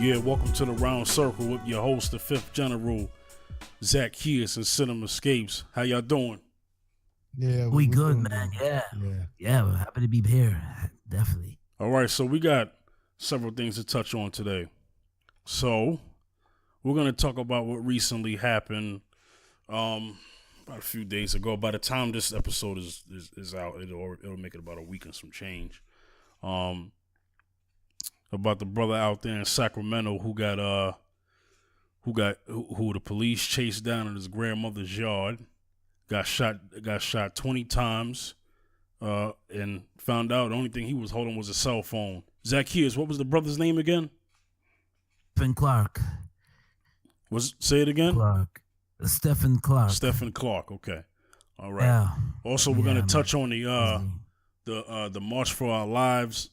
Yeah, welcome to the Round Circle with your host, the Fifth General, Zaccheus and Cinemascapes. How y'all doing? Yeah, We we're good, doing man. good. Yeah. Yeah. Yeah, we're happy to be here. Definitely. All right, so we got several things to touch on today. So we're going to talk about what recently happened about a few days ago. By the time this episode is out, it'll make it about a week and some change. About the brother out there in Sacramento who the police chased down in his grandmother's yard, got shot 20 times, and found out the only thing he was holding was a cell phone. Zaccheus, what was the brother's name again? Stephen Clark. Say it again? Clark. Stephen Clark. Stephen Clark, okay. All right. Yeah. Also, we're gonna touch on Easy. the March for Our Lives.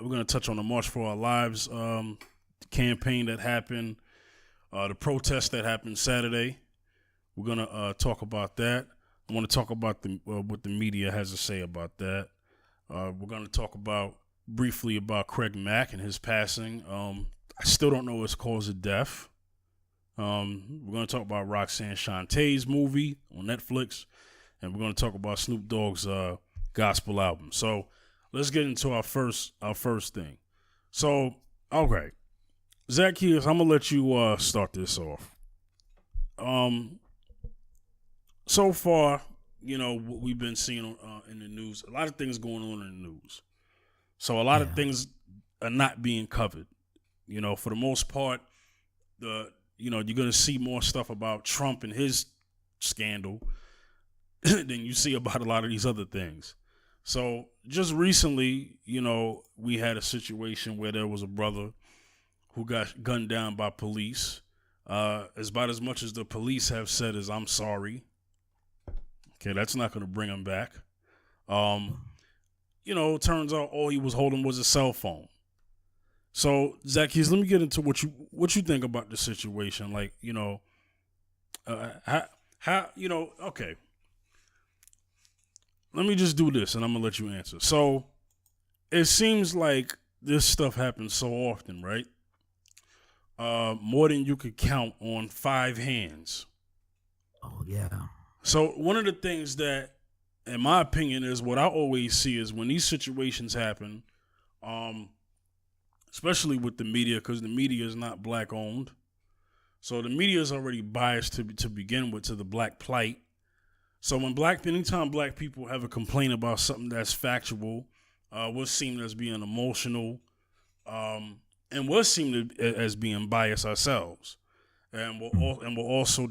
We're gonna touch on the March for Our Lives campaign that happened, the protest that happened Saturday. We're gonna talk about that. I want to talk about what the media has to say about that. We're gonna talk briefly about Craig Mack and his passing. I still don't know his cause of death. We're gonna talk about Roxanne Shante's movie on Netflix, and we're gonna talk about Snoop Dogg's gospel album. So let's get into our first thing. So, okay, Zaccheus, I'm gonna let you start this off. So far, what we've been seeing in the news, a lot of things going on in the news. So a lot of things are not being covered. For the most part, you're gonna see more stuff about Trump and his scandal than you see about a lot of these other things. So just recently, we had a situation where there was a brother who got gunned down by police. About as much as the police have said is I'm sorry. Okay, that's not going to bring him back. It turns out all he was holding was a cell phone. So Zaccheus, let me get into what you think about the situation. Like, okay. Let me just do this, and I'm going to let you answer. So, it seems like this stuff happens so often, right? More than you could count on 5 hands. Oh, yeah. So, one of the things that, in my opinion, is what I always see is when these situations happen, especially with the media, because the media is not black-owned. So, the media is already biased to begin with to the black plight. So anytime black people have a complaint about something that's factual, we're seen as being emotional, and we're seen as being biased ourselves, and we're also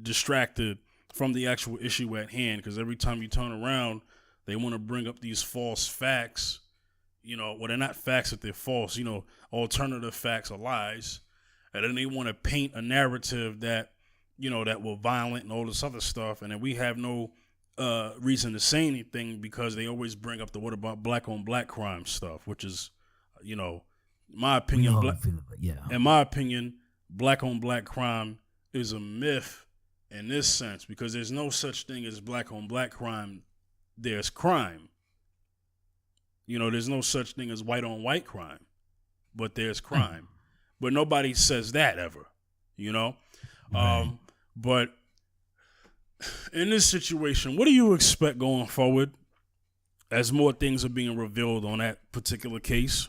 distracted from the actual issue at hand, because every time you turn around, they want to bring up these false facts. Well, they're not facts, that they're false. Alternative facts are lies, and then they want to paint a narrative that that were violent and all this other stuff. And then we have no reason to say anything because they always bring up the what about black on black crime stuff, which is, my opinion, in my opinion, black on black crime is a myth in this sense, because there's no such thing as black on black crime. There's crime. There's no such thing as white on white crime, but there's crime. But nobody says that ever, Right. But in this situation, what do you expect going forward as more things are being revealed on that particular case?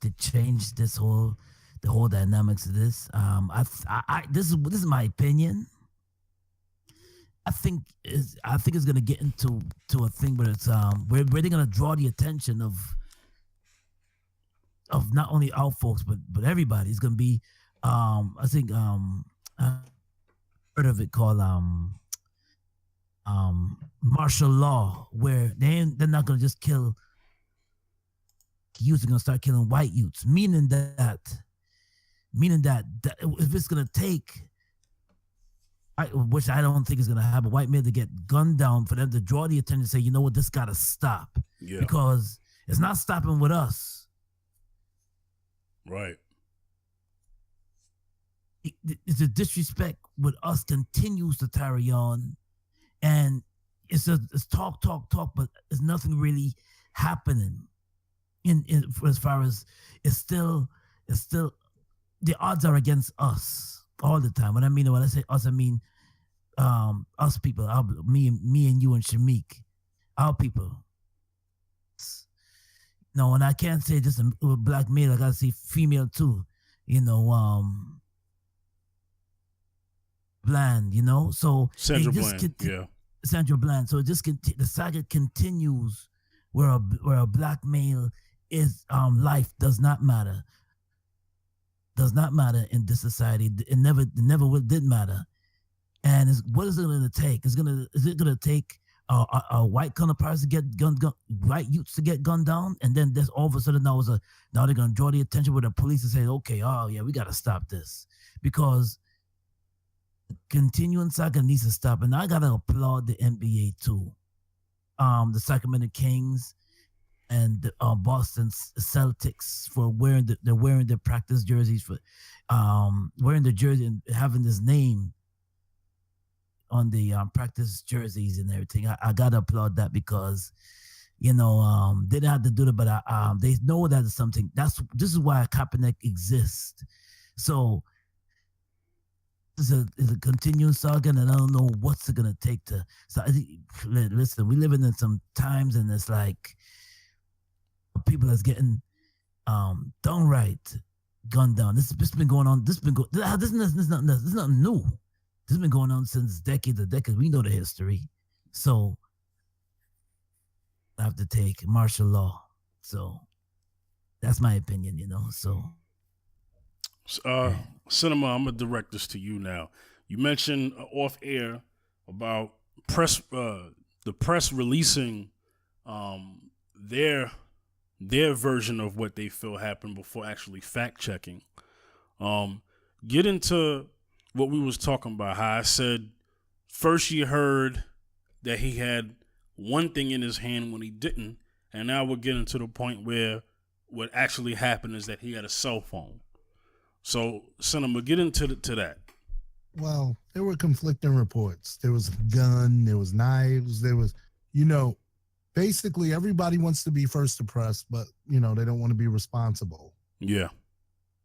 To change the whole dynamics of this. This is my opinion. I think it's gonna get into a thing where it's where they're gonna draw the attention of not only our folks but everybody. It's gonna be I think I heard of it called martial law, where they're not gonna just kill youths, are gonna start killing white youths, meaning that if it's gonna take, which I don't think is gonna happen, white men to get gunned down for them to draw the attention and say, you know what, this gotta stop. Yeah. Because it's not stopping with us. Right. It's a disrespect with us continues to carry on, and it's talk, but there's nothing really happening. in as far as it's still the odds are against us all the time. When I say us, I mean us people, me and you and Shamik, our people. No, and I can't say just a black male. I gotta say female too. You know, Bland. You know, so Sandra Bland. Yeah. Sandra Bland. So it just the saga continues where a black male is life does not matter in this society. It never did matter. And what is it going to take? Is it going to take a white counterparts to get white youths to get gunned down, and then there's all of a sudden now they're going to draw the attention with the police and say, okay, oh yeah, we got to stop this because continuing saga needs to stop. And I got to applaud the NBA too, the Sacramento Kings and the Boston Celtics for wearing their practice jerseys, for wearing the jersey and having this name on the practice jerseys and everything. I gotta applaud that because they didn't have to do it, but they know that is something. This is why Kaepernick exists. So this is a continuing saga, and I don't know what's it gonna take to. So listen, we living in some times, and it's like people that's getting downright gunned down. This has been going on. This is nothing new. This has been going on since decades and decades. We know the history. So I have to take martial law. So that's my opinion, So Cinema, I'm gonna direct this to you now. You mentioned off air about the press releasing their version of what they feel happened before actually fact checking. Get into what we was talking about, how I said first you heard that he had one thing in his hand when he didn't, and now we're getting to the point where what actually happened is that he had a cell phone. So, Cinema, get into that. Well, there were conflicting reports. There was a gun, there was knives, there was, basically everybody wants to be first to press, but, they don't want to be responsible. Yeah.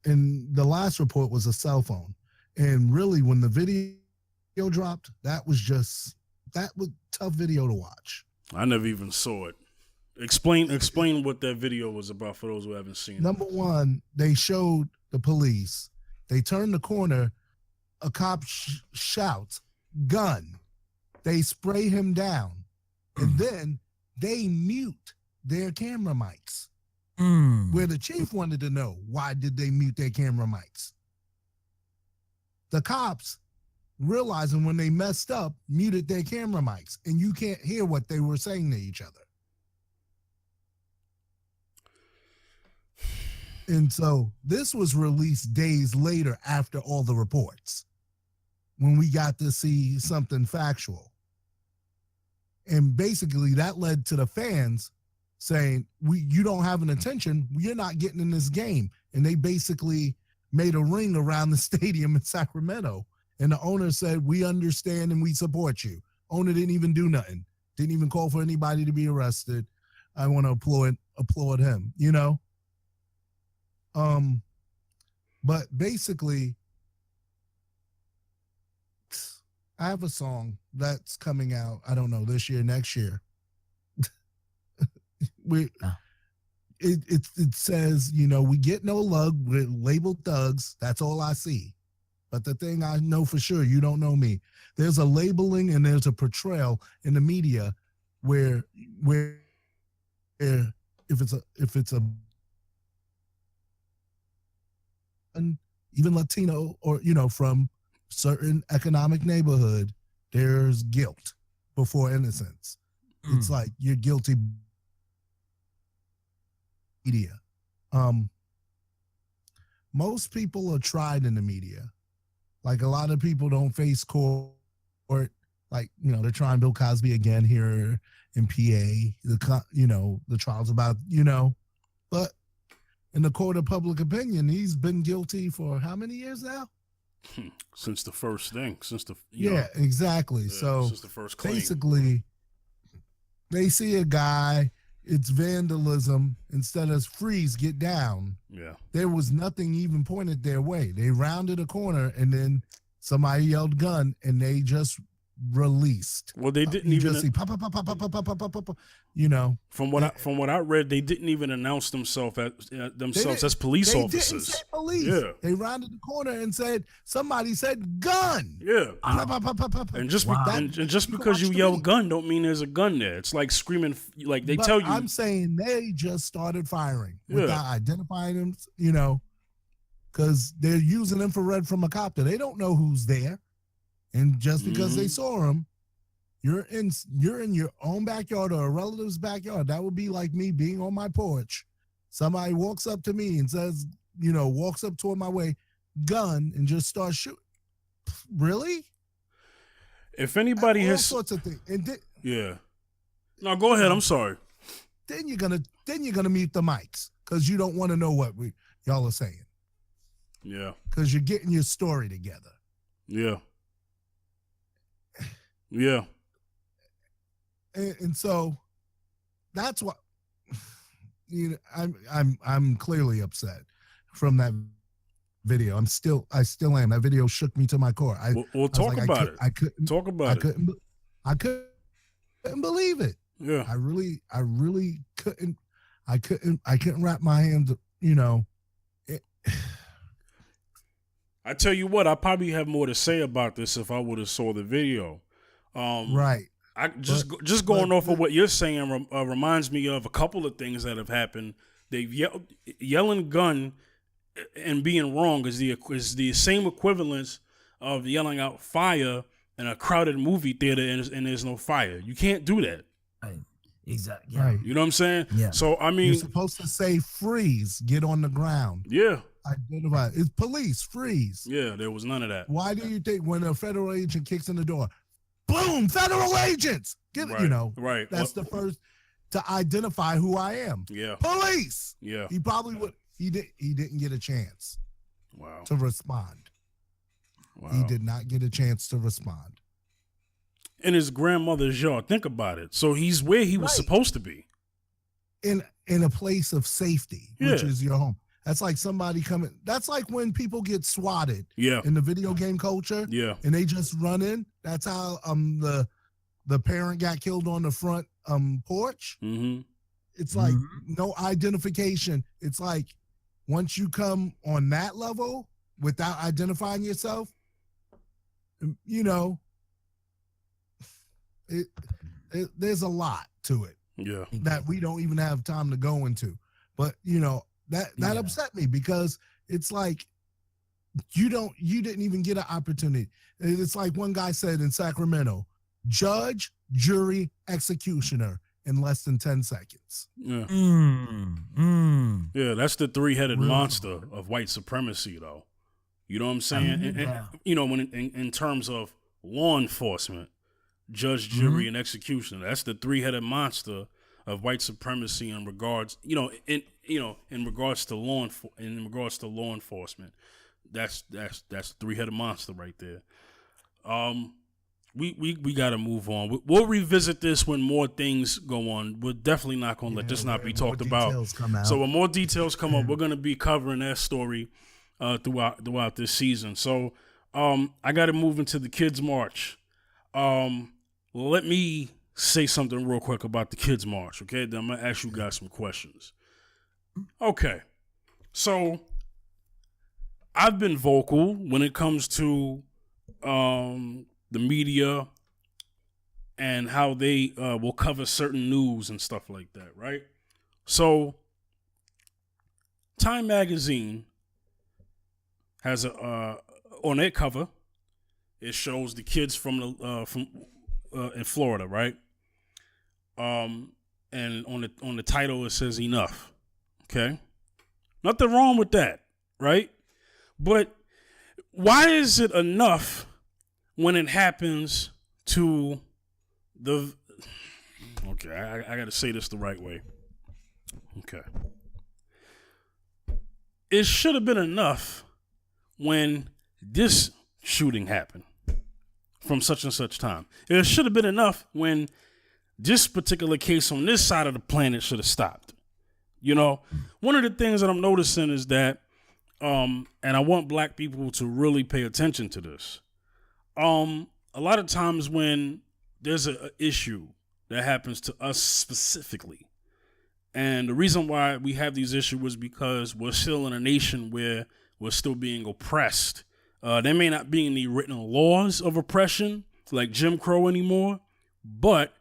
And the last report was a cell phone. And really, when the video dropped, that was tough video to watch. I never even saw it. Explain what that video was about for those who haven't seen it. Number one, they showed the police. They turn the corner. A cop shouts, "Gun!" They spray him down. And then they mute their camera mics. Where the chief wanted to know, why did they mute their camera mics? The cops, realizing when they messed up, muted their camera mics, and you can't hear what they were saying to each other. And so this was released days later after all the reports, when we got to see something factual. And basically that led to the fans saying, you don't have an attention, you're not getting in this game. And they basically made a ring around the stadium in Sacramento. And the owner said, we understand and we support you. Owner didn't even do nothing. Didn't even call for anybody to be arrested. I want to applaud him, But basically, I have a song that's coming out, I don't know, this year, next year. It says, we get no love, we're labeled thugs. That's all I see. But the thing I know for sure, you don't know me. There's a labeling and there's a portrayal in the media where if it's a even Latino or from certain economic neighborhood, there's guilt before innocence. It's like you're guilty. Media. Most people are tried in the media. Like a lot of people don't face court. Like, they're trying Bill Cosby again here in PA. The trials about, but in the court of public opinion, he's been guilty for how many years now? Since the first thing, exactly. So since the first claim. Basically, they see a guy, it's vandalism instead of freeze, get down. Yeah. There was nothing even pointed their way. They rounded a corner and then somebody yelled gun and they just released. Well, they didn't You even just see pop, pop, pop, pop, pop, pop, pop, pop, pop, pop, you know. from what I read, they didn't even announce themselves as police They officers. didn't say police. Yeah. They rounded the corner and said somebody said gun. Yeah. Pop, pop, pop, pop, pop, And just Wow. and just You can because you watch the yell video. gun don't mean there's a gun there. It's like screaming, like they But tell you. I'm saying they just started firing Yeah. without identifying them, you know, because they're using infrared from a copter. They don't know who's there. And just because they Mhm. saw him, you're in your own backyard or a relative's backyard. That would be like me being on my porch. Somebody walks up to me and says, you know, walks up toward my way, gun, and just starts shooting. Really? If anybody All has, sorts of things. And yeah. No, go ahead. I'm sorry. then you're gonna mute the mics because you don't want to know what y'all are saying. Yeah. Because you're getting your story together. Yeah. Yeah. And so that's what, you know, I'm clearly upset from that video. I still am. That video shook me to my core. We'll talk about it. I couldn't Talk about it. I couldn't believe it. Yeah. I really couldn't. I couldn't wrap my hands. You know. I tell you what, I probably have more to say about this if I would have saw the video. Right. I just going off of what you're saying reminds me of a couple of things that have happened. They've yelling gun and being wrong is the same equivalence of yelling out fire in a crowded movie theater and there's no fire. You can't do that. Right. Exactly. Yeah. Right. You know what I'm saying? Yeah. So I mean, You're supposed to say freeze, get on the ground. yeah, Identify. It's police, freeze. yeah. There was none of that. Why do you think when a federal agent kicks in the door, boom, federal agents? Right. You know, Right. that's the first to identify who I am. Yeah. Police. Yeah. He probably would. He didn't get a chance Wow. to respond. Wow. He did not get a chance to respond. In his grandmother's yard. Think about it. So he's where he was Right. supposed to be. In a place of safety, which Yeah. is your home. That's like somebody coming. That's like when people get swatted Yeah. in the video game culture. Yeah. And they just run in. That's how the parent got killed on the front porch. Mm-hmm. It's like Mhm. no identification. It's like once you come on that level without identifying yourself, you know, there's a lot to it Yeah. that we don't even have time to go into. But you know, that Yeah. upset me because it's like you didn't even get an opportunity. It's like one guy said in Sacramento, judge, jury, executioner in less than 10 seconds. Yeah. Yeah. That's the three-headed Really? monster of white supremacy, though. You know what I'm saying? And, Yeah. you know, when in terms of law enforcement, judge, jury, and executioner, that's the three-headed monster of white supremacy in regards, in regards to law enforcement. That's the three-headed monster right there. We got to move on. We'll revisit this when more things go on. We're definitely not going to let this not be talked about. So when more details come up, we're going to be covering that story throughout this season. So I got to move into the Kids March. Let me say something real quick about the Kids March, okay? Then I'm going to ask you guys some questions. Okay. So I've been vocal when it comes to the media and how they will cover certain news and stuff like that, right? So Time Magazine has on their cover, it shows the kids from in Florida, right? And on the title it says enough. Okay? Nothing wrong with that, right? But why is it enough when it happens to the... Okay, I got to say this the right way. Okay. It should have been enough when this shooting happened from such and such time. It should have been enough when this particular case on this side of the planet should have stopped. You know, one of the things that I'm noticing is that, and I want black people to really pay attention to this. A lot of times when there's an issue that happens to us specifically, and the reason why we have these issues is because we're still in a nation where we're still being oppressed. There may not be any written laws of oppression like Jim Crow anymore, but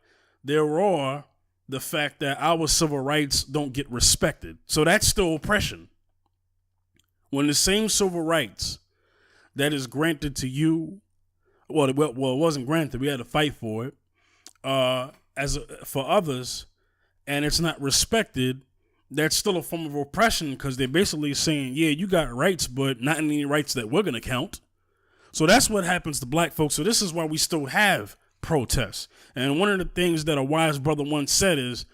there are the fact that our civil rights don't get respected. So that's still oppression. When the same civil rights that is granted to you, well, it wasn't granted. We had to fight for it for others, and it's not respected. That's still a form of oppression because they're basically saying, yeah, you got rights, but not any rights that we're going to count. So that's what happens to black folks. So this is why we still have protests. And one of the things that a wise brother once said is,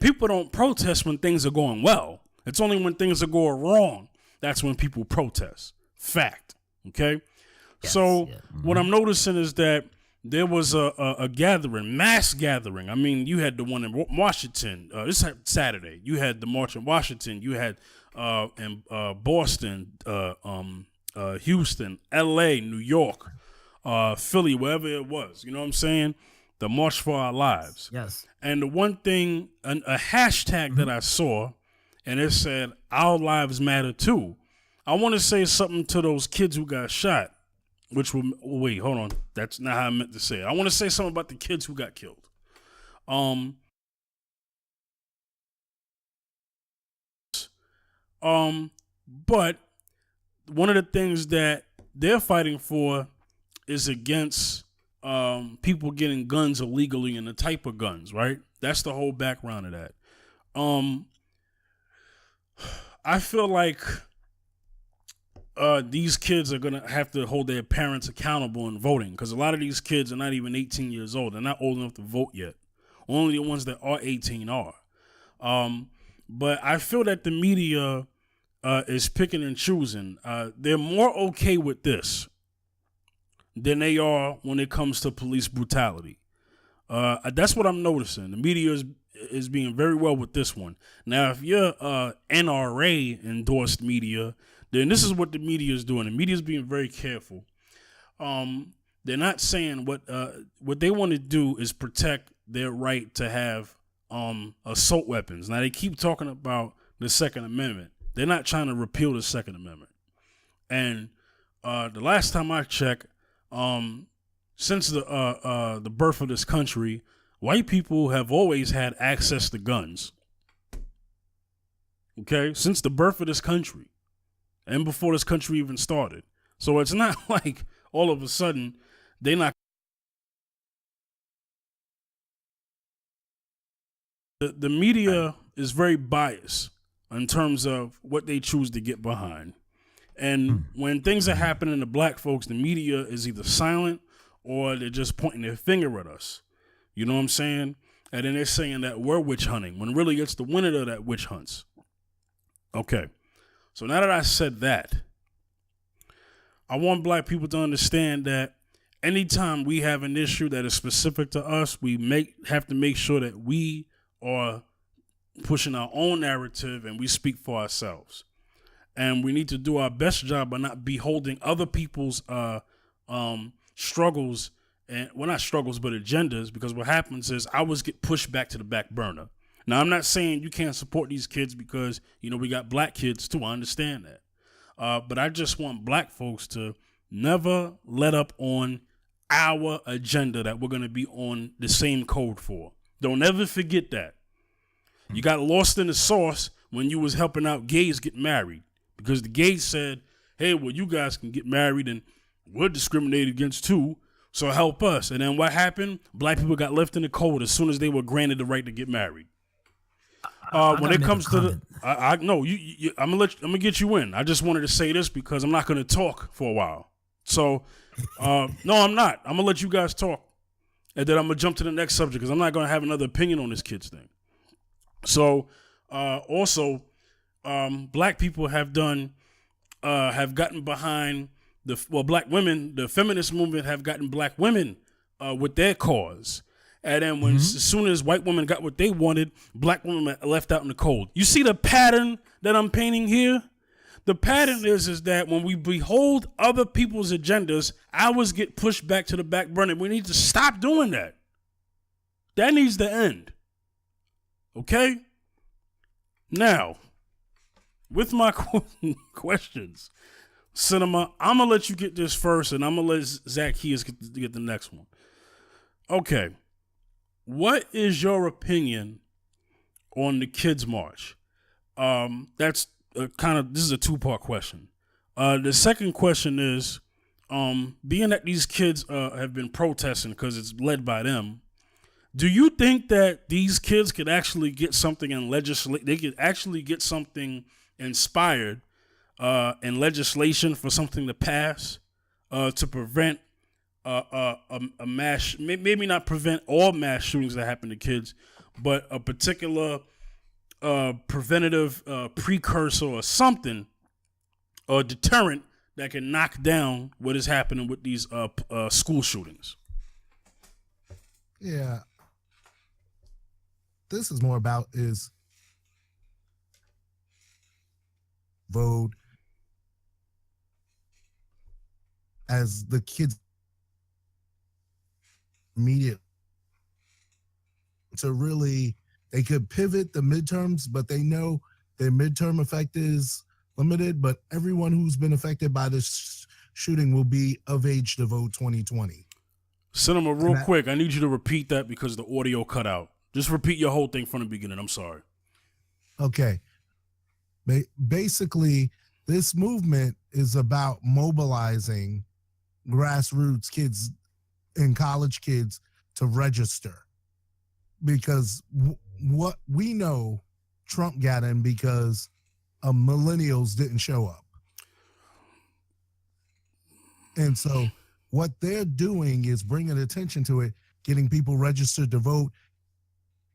people don't protest when things are going well. It's only when things are going wrong that's when people protest. Fact. Okay? Yes, so yeah. what I'm noticing is that there was a gathering, mass gathering. I mean, you had the one in Washington. This Saturday. You had the march in Washington. You had in Boston, Houston, L.A., New York, Philly, wherever it was. You know what I'm saying? The March for Our Lives. Yes. And the one thing, a hashtag that I saw, and it said, "Our lives matter too." I want to say something to those kids who got shot. Wait, hold on. That's not how I meant to say it. I want to say something about the kids who got killed. But one of the things that they're fighting for is against people getting guns illegally and the type of guns, right? That's the whole background of that. I feel like these kids are going to have to hold their parents accountable in voting because a lot of these kids are not even 18 years old. They're not old enough to vote yet. Only the ones that are 18 are. But I feel that the media is picking and choosing. They're more okay with this than they are when it comes to police brutality. That's what I'm noticing. The media is being very well with this one. Now, if you're NRA endorsed media, then this is what the media is doing. The media is being very careful. They're not saying what they want to do is protect their right to have assault weapons. Now, they keep talking about the Second Amendment. They're not trying to repeal the Second Amendment. And the last time I checked, since the birth of this country, white people have always had access to guns. Okay? Since the birth of this country. And before this country even started. So it's not like all of a sudden they're not. The media is very biased in terms of what they choose to get behind. And when things are happening to black folks, the media is either silent or they're just pointing their finger at us. You know what I'm saying? And then they're saying that we're witch hunting when really it's the winner that witch hunts. Okay. So now that I said that, I want black people to understand that anytime we have an issue that is specific to us, we have to make sure that we are pushing our own narrative and we speak for ourselves. And we need to do our best job by not beholding other people's struggles, and well, not struggles, but agendas, because what happens is I always get pushed back to the back burner. Now, I'm not saying you can't support these kids because, we got black kids too. I understand that. But I just want black folks to never let up on our agenda that we're going to be on the same code for. Don't ever forget that. You got lost in the sauce when you was helping out gays get married because the gays said, hey, well, you guys can get married and we're discriminated against too, so help us. And then what happened? Black people got left in the cold as soon as they were granted the right to get married. When it comes to the, I'm gonna get you in. I just wanted to say this because I'm not gonna talk for a while. So, no, I'm not. I'm gonna let you guys talk, and then I'm gonna jump to the next subject because I'm not gonna have another opinion on this kid's thing. So, also, black people have gotten behind black women. The feminist movement have gotten black women with their cause. And then when as soon as white women got what they wanted, black women left out in the cold. You see the pattern that I'm painting here? The pattern is that when we behold other people's agendas, ours get pushed back to the back burner. We need to stop doing that. That needs to end. Okay? Now, with my questions, Cinema, I'm going to let you get this first, and I'm going to let Zaccheus get the next one. Okay. What is your opinion on the Kids March? That's this is a two-part question. The second question is, being that these kids have been protesting because it's led by them, do you think that these kids could actually get something in legislation? They could actually get something inspired in legislation for something to pass to prevent a mass, maybe not prevent all mass shootings that happen to kids, but a particular preventative precursor or something, or deterrent that can knock down what is happening with these school shootings? Yeah. This is more about is vote as the kids immediate to really, they could pivot the midterms, but they know their midterm effect is limited, but everyone who's been affected by this shooting will be of age to vote 2020. Cinema, real quick, I need you to repeat that because the audio cut out. Just repeat your whole thing from the beginning. I'm sorry. Okay. Basically, this movement is about mobilizing grassroots kids and college kids to register, because what we know Trump got in because millennials didn't show up. And so what they're doing is bringing attention to it, getting people registered to vote,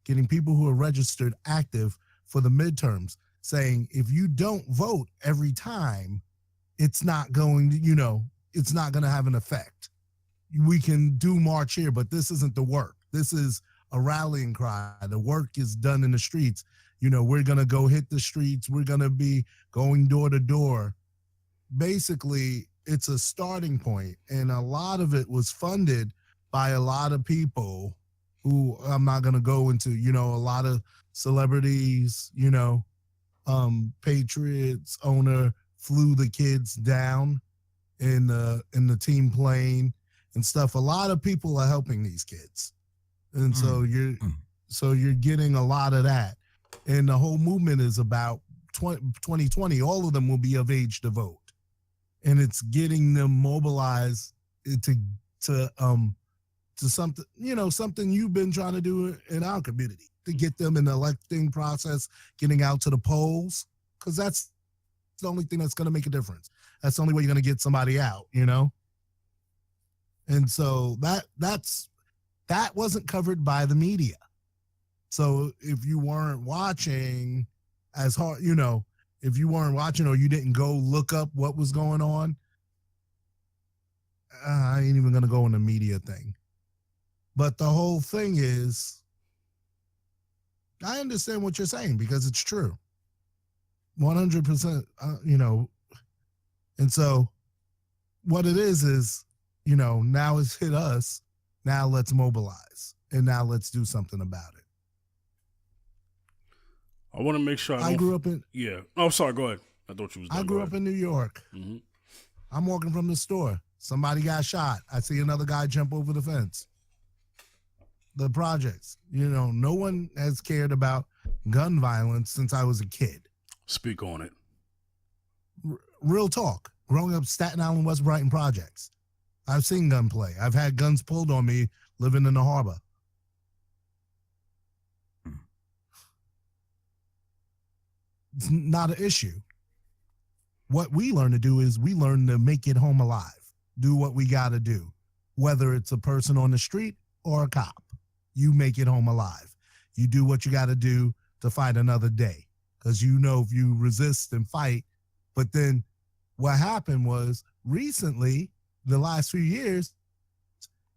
getting people who are registered active for the midterms, saying if you don't vote every time, it's not going to, it's not going to have an effect. We can do march here, but this isn't the work. This is a rallying cry. The work is done in the streets. We're going to go hit the streets. We're going to be going door to door. Basically, it's a starting point, and a lot of it was funded by a lot of people who I'm not going to go into, a lot of celebrities, Patriots owner flew the kids down in the team plane and stuff. A lot of people are helping these kids. And so you're getting a lot of that. And the whole movement is about 2020. All of them will be of age to vote. And it's getting them mobilized to something, something you've been trying to do in our community, to get them in the electing process, getting out to the polls, because that's the only thing that's going to make a difference. That's the only way you're going to get somebody out, And so that wasn't covered by the media. So if you weren't watching as hard, if you weren't watching or you didn't go look up what was going on, I ain't even going to go on the media thing. But the whole thing is, I understand what you're saying because it's true. 100%, And so what it is, now it's hit us. Now let's mobilize. And now let's do something about it. I want to make sure I grew up in... Yeah. Oh, sorry. Go ahead. I thought you was done. I grew up in New York. Mm-hmm. I'm walking from the store. Somebody got shot. I see another guy jump over the fence. The projects. No one has cared about gun violence since I was a kid. Speak on it. Real talk. Growing up Staten Island, West Brighton projects. I've seen gunplay. I've had guns pulled on me living in the harbor. It's not an issue. What we learn to do is we learn to make it home alive. Do what we got to do. Whether it's a person on the street or a cop, you make it home alive. You do what you got to do to fight another day. Because if you resist and fight. But then what happened was recently, the last few years,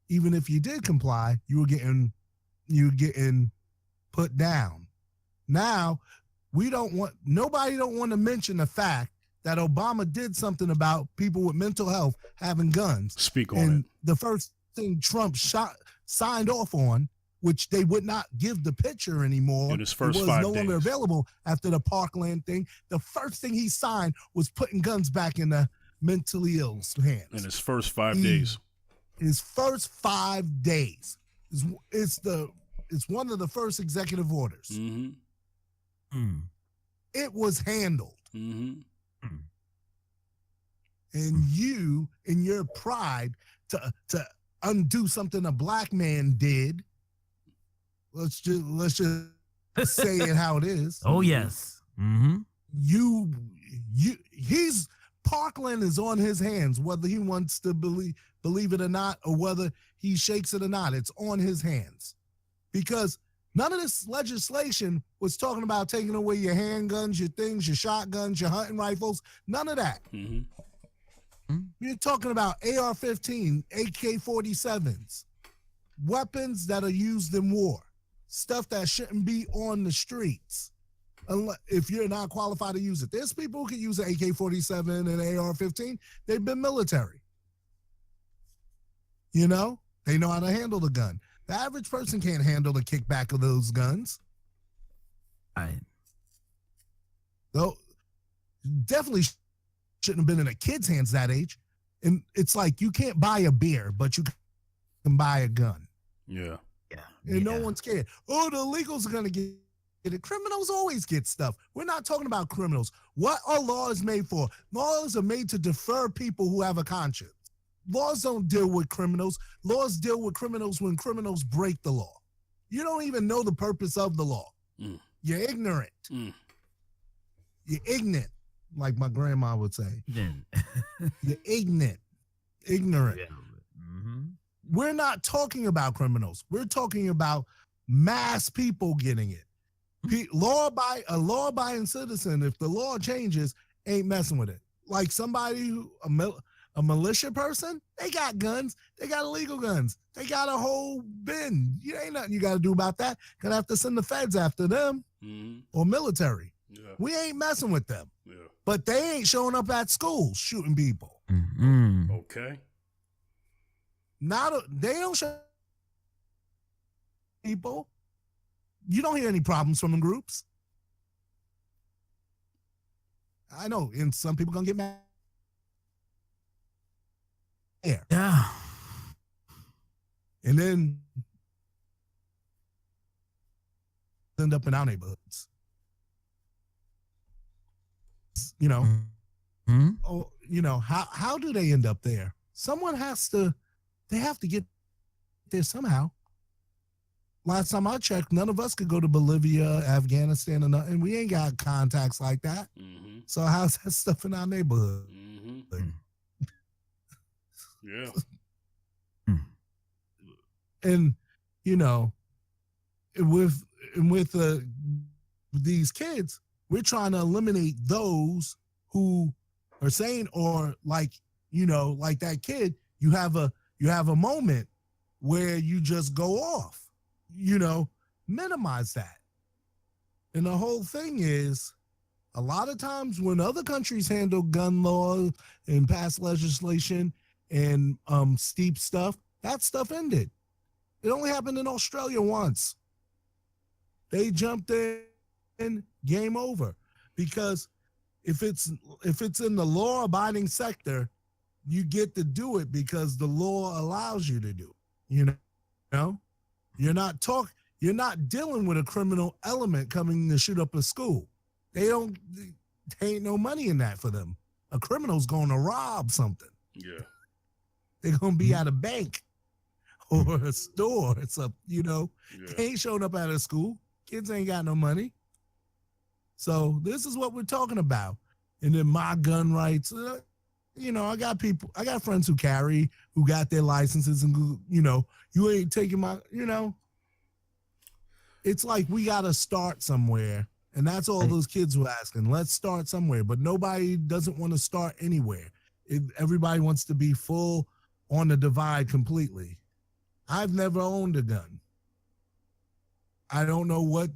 even if you did comply, you were getting you're getting put down. Now, nobody don't want to mention the fact that Obama did something about people with mental health having guns. Speak on and it. The first thing Trump signed off on, which they would not give the picture anymore, in his first it was 5 no longer days. available after the Parkland thing. The first thing he signed was putting guns back in the mentally ill's hands. In his first 5 days. His first 5 days. It's one of the first executive orders. Mm-hmm. Mm. It was handled. Mm-hmm. And you, in your pride to undo something a black man did, let's just say it how it is. Oh yes. Mm-hmm. Parkland is on his hands, whether he wants to believe it or not, or whether he shakes it or not. It's on his hands, because none of this legislation was talking about taking away your handguns, your things, your shotguns, your hunting rifles. None of that. Mm-hmm. You're talking about AR-15, AK-47s, weapons that are used in war, stuff that shouldn't be on the streets if you're not qualified to use it. There's people who can use an AK-47 and AR-15. They've been military. You know? They know how to handle the gun. The average person can't handle the kickback of those guns. Right. Though, definitely shouldn't have been in a kid's hands that age. And it's like you can't buy a beer, but you can buy a gun. Yeah. Yeah. And no one's scared. Oh, the illegals are going to get it. Criminals always get stuff. We're not talking about criminals. What are laws made for? Laws are made to defer people who have a conscience. Laws don't deal with criminals. Laws deal with criminals when criminals break the law. You don't even know the purpose of the law. Mm. You're ignorant. Mm. You're ignorant, like my grandma would say. Then. You're ignorant. Ignorant. Yeah. Mm-hmm. We're not talking about criminals. We're talking about mass people getting it. A law-abiding citizen, if the law changes, ain't messing with it. Like somebody a militia person, they got guns. They got illegal guns. They got a whole bin. You ain't nothing you got to do about that. Gonna have to send the feds after them or military. Yeah. We ain't messing with them. Yeah. But they ain't showing up at school shooting people. Mm-hmm. Okay. They don't show people. You don't hear any problems from the groups. I know, and some people gonna get mad. Yeah. And then end up in our neighborhoods. You know, Mm-hmm. oh, you know, how do they end up there? They have to get there somehow. Last time I checked, none of us could go to Bolivia, Afghanistan, or nothing. We ain't got contacts like that. Mm-hmm. So how's that stuff in our neighborhood? Mm-hmm. Yeah. And you know, with these kids, we're trying to eliminate those who are saying, or like, you know, like that kid, you have a moment where you just go off, you know, minimize that. And the whole thing is, a lot of times when other countries handle gun laws and pass legislation and steep stuff, that stuff ended. It only happened in Australia once. They jumped in, game over. Because if it's in the law-abiding sector, you get to do it because the law allows you to do it. You know? You're not dealing with a criminal element coming to shoot up a school. They ain't no money in that for them. A criminal's going to rob something. Yeah. They're going to be at a bank or a store or something, you know. Yeah. They ain't showing up at a school. Kids ain't got no money. So this is what we're talking about. And then my gun rights, you know, I got friends who carry, who got their licenses, and, you know, you ain't taking my, you know. It's like we got to start somewhere. And that's all those kids were asking. Let's start somewhere. But nobody doesn't want to start anywhere. Everybody wants to be full on the divide completely. I've never owned a gun. I don't know what,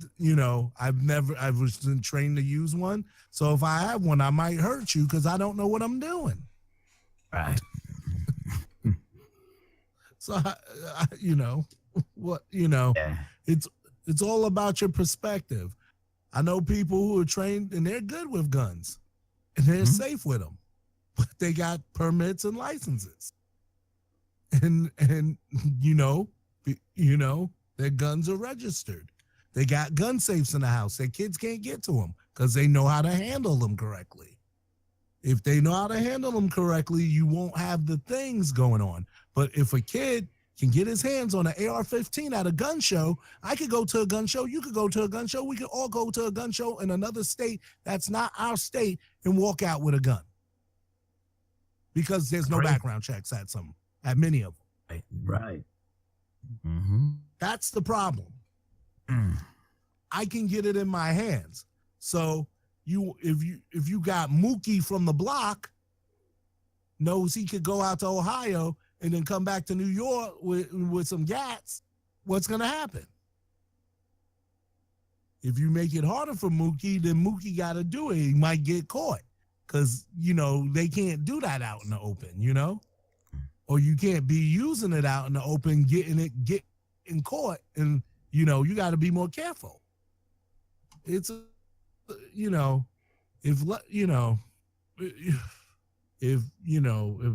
I wasn't trained to use one. So if I have one, I might hurt you because I don't know what I'm doing. Right. So, Yeah. it's all about your perspective. I know people who are trained and they're good with guns and they're safe with them, but they got permits and licenses. And their guns are registered. They got gun safes in the house. Their kids can't get to them because they know how to handle them correctly. If they know how to handle them correctly, you won't have the things going on. But if a kid can get his hands on an AR-15 at a gun show, I could go to a gun show, you could go to a gun show, we could all go to a gun show in another state that's not our state and walk out with a gun. Because there's no background checks at many of them. Right. That's the problem. I can get it in my hands. So if you got Mookie from the block, knows he could go out to Ohio and then come back to New York with some gats, what's gonna happen? If you make it harder for Mookie, then Mookie gotta do it. He might get caught. Because they can't do that out in the open, or you can't be using it out in the open, getting caught, and you got to be more careful. It's if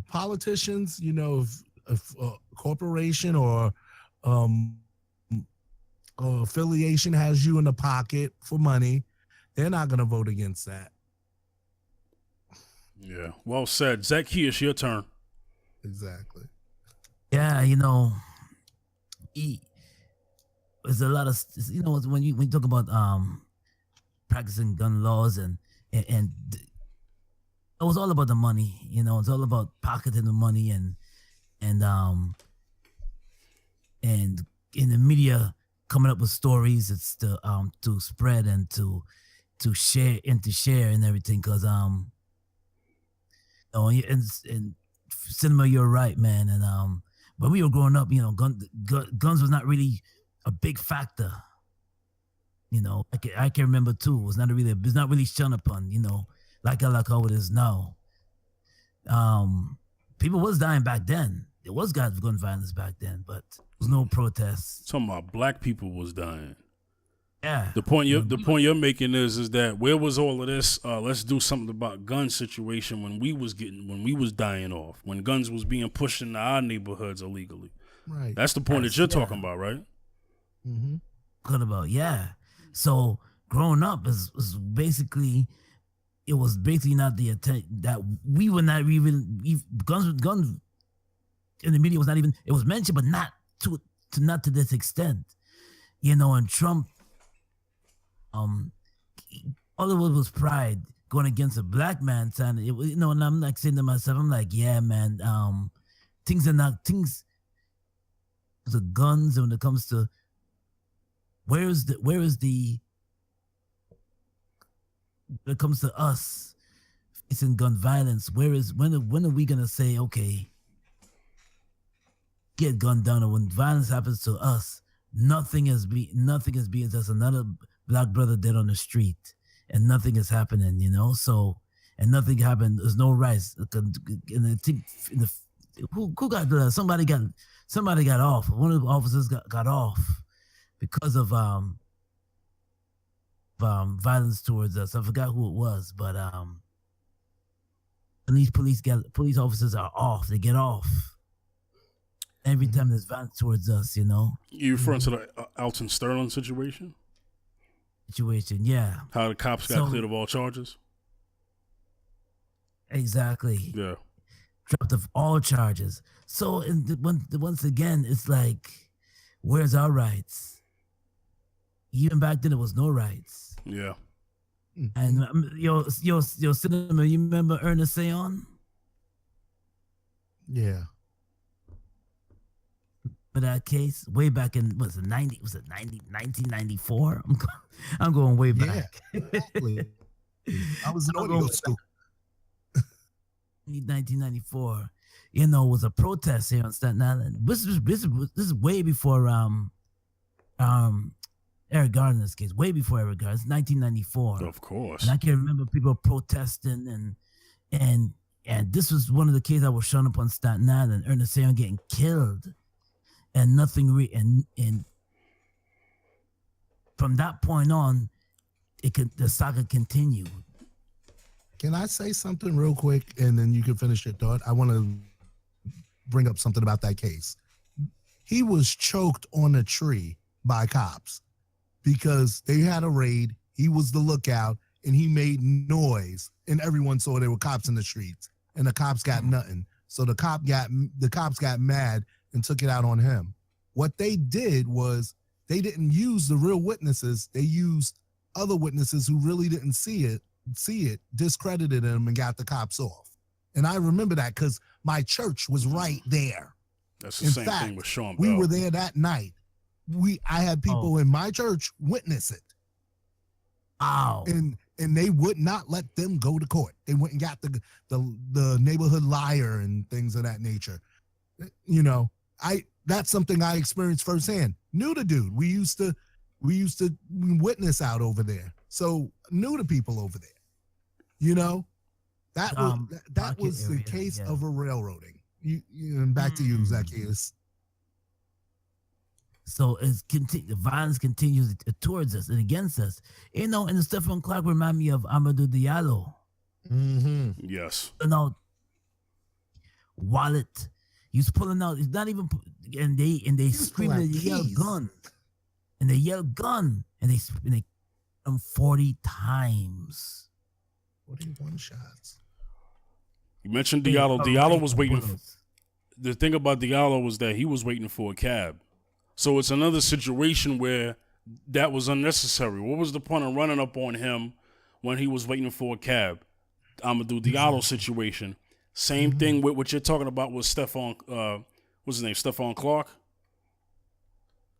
politicians, if a corporation or affiliation has you in the pocket for money, they're not going to vote against that. Yeah, well said. Zaccheus, your turn. Exactly. Yeah, there's a lot of when you talk about practicing gun laws and it was all about the money. It's all about pocketing the money and in the media coming up with stories. It's to spread and to share and everything because and cinema, you're right, man. And when we were growing up, guns was not really a big factor. I can remember too. It's not really shunned upon. Like how it is now. People was dying back then. There was gun violence back then, but there was no protests. Talking about black people was dying. Yeah. The point you're making is that where was all of this? Let's do something about gun situation when we was dying off, when guns was being pushed into our neighborhoods illegally. Right. That's the point that you're talking about, right? Mm-hmm. Talking about, yeah. So growing up was basically not the attention that we were not even guns in the media was not even, it was mentioned, but not to this extent. And Trump. All of it was pride going against a black man, and and I'm like saying to myself, I'm like, yeah, man, things the guns, and when it comes to when it comes to us facing gun violence, when are we gonna say, okay, get gunned down, or when violence happens to us, nothing is being just another black brother dead on the street, and nothing is happening, So, and nothing happened. There's no rights. Who got somebody got off. One of the officers got off because of violence towards us. I forgot who it was, but police officers are off. They get off every time there's violence towards us. You referring to the Alton Sterling situation? Yeah. How the cops got cleared of all charges? Exactly. Yeah. Dropped of all charges. So once again, it's like, where's our rights? Even back then, there was no rights. Yeah. And yo, Cinema, you remember Ernest Sayon? Yeah. For that case, way back in 1994? I'm going way back. Yeah. I was in audio school. 1994, was a protest here on Staten Island. This is way before Eric Garner's case, way before Eric Garner. It's 1994. Of course. And I can remember people protesting and this was one of the cases that was shown up on Staten Island, Ernest Aaron getting killed, and nothing. And from that point on, the saga continued. Can I say something real quick, and then you can finish your thought? I want to bring up something about that case. He was choked on a tree by cops because they had a raid. He was the lookout, and he made noise, and everyone saw there were cops in the streets, and the cops got nothing. So the cops got mad and took it out on him. What they did was they didn't use the real witnesses. They used other witnesses who really didn't see it, discredited him, and got the cops off. And I remember that because my church was right there. That's the same thing with Sean Bell. We were there that night. I had people in my church witness it. Wow. And they would not let them go to court. They went and got the neighborhood liar and things of that nature. You know, that's something I experienced firsthand. Knew the dude. We used to witness out over there. So knew the people over there. You know, that was the case of a railroading. And back to you, Zaccheus. So the violence continues towards us and against us. You know, and the stuff on Clark remind me of Amadou Diallo. Mm-hmm. Yes. You know, wallet. He's pulling out. He's not even. And they scream and they yell gun. And they yell gun. And they 40 times. 41 shots. You mentioned Diallo. Diallo was waiting. The thing about Diallo was that he was waiting for a cab. So it's another situation where that was unnecessary. What was the point of running up on him when he was waiting for a cab? Amadou Diallo situation. Same thing with what you're talking about with Stephon. What's his name? Stephon Clark.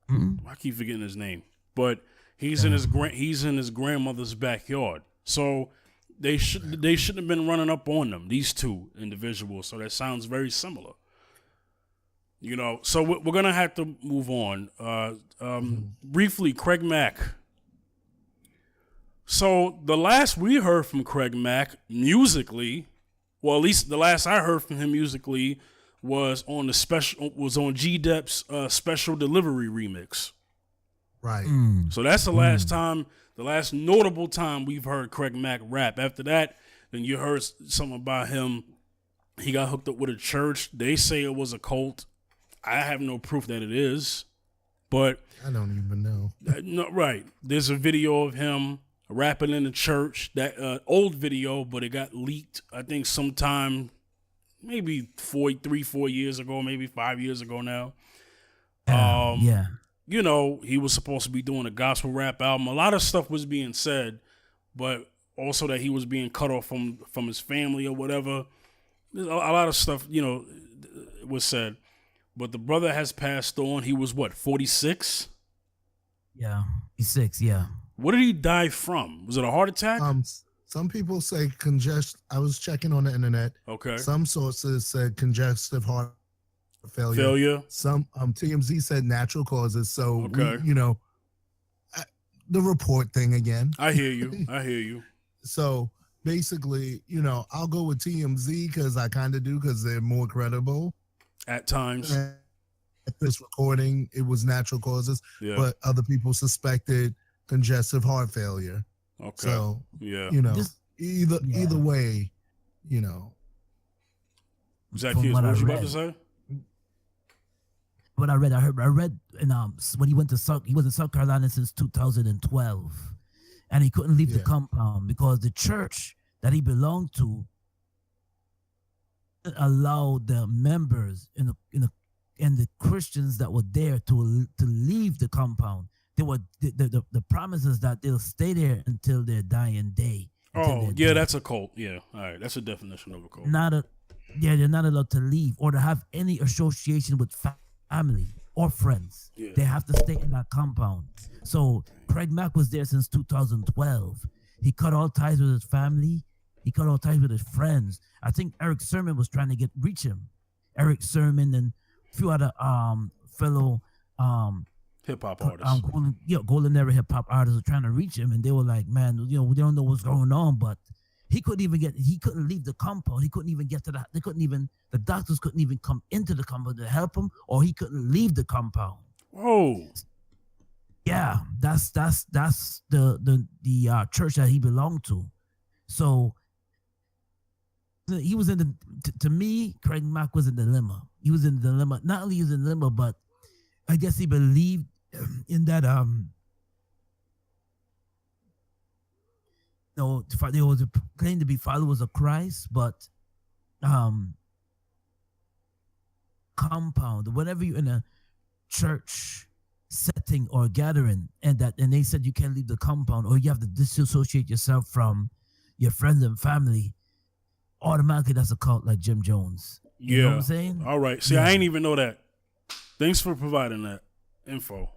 I keep forgetting his name, but he's in his grandmother's backyard. So they shouldn't have been running up on them. These two individuals. So that sounds very similar. You know, so we're going to have to move on. Briefly, Craig Mack. So the last we heard from Craig Mack musically, well, at least the last I heard from him musically was on G-Dep's Special Delivery remix. Right. So that's the last time, the last notable time we've heard Craig Mack rap. After that, then you heard something about him. He got hooked up with a church. They say it was a cult. I have no proof that it is, but I don't even know. No, right. There's a video of him rapping in the church, that old video, but it got leaked, I think sometime maybe 4 years ago, maybe 5 years ago now. Yeah. You know, he was supposed to be doing a gospel rap album. A lot of stuff was being said, but also that he was being cut off from his family or whatever. A lot of stuff, you know, was said. But the brother has passed on. He was what, 46? Yeah, he's 6. Yeah. What did he die from? Was it a heart attack? Some people say congestion. I was checking on the internet. Okay. Some sources said congestive heart failure. Some TMZ said natural causes. So okay. The report thing again. I hear you. So basically, I'll go with TMZ because I kind of do because they're more credible. At times. At this recording, it was natural causes, yeah. But other people suspected congestive heart failure. Okay. So, yeah. Either way, Zaccheus, what was you about to say? What I read, I read, and when he was in South Carolina since 2012, and he couldn't leave the compound because the church that he belonged to allowed the members and the Christians that were there to leave the compound. They were the promises that they'll stay there until their dying day. Oh, yeah, that's a cult. Yeah, all right, that's a definition of a cult. They're not allowed to leave or to have any association with family or friends. Yeah. They have to stay in that compound. So Craig Mack was there since 2012. He cut all ties with his family. He cut all ties with his friends. I think Eric Sermon was trying to reach him. Eric Sermon and a few other fellow hip hop artists. Golden era hip hop artists were trying to reach him, and they were like, "Man, we don't know what's going on." But he couldn't leave the compound. He couldn't even get to the doctors couldn't even come into the compound to help him, or he couldn't leave the compound. Whoa. Yeah, that's the church that he belonged to. So he was in to me, Craig Mack was in the dilemma. He was in the dilemma. Not only was in the dilemma, but I guess he believed in that they was claimed to be followers of Christ, but compound, whenever you're in a church setting or gathering, and they said you can't leave the compound, or you have to disassociate yourself from your friends and family, automatically that's a cult like Jim Jones. You know what I'm saying? All right. See, I ain't even know that. Thanks for providing that info.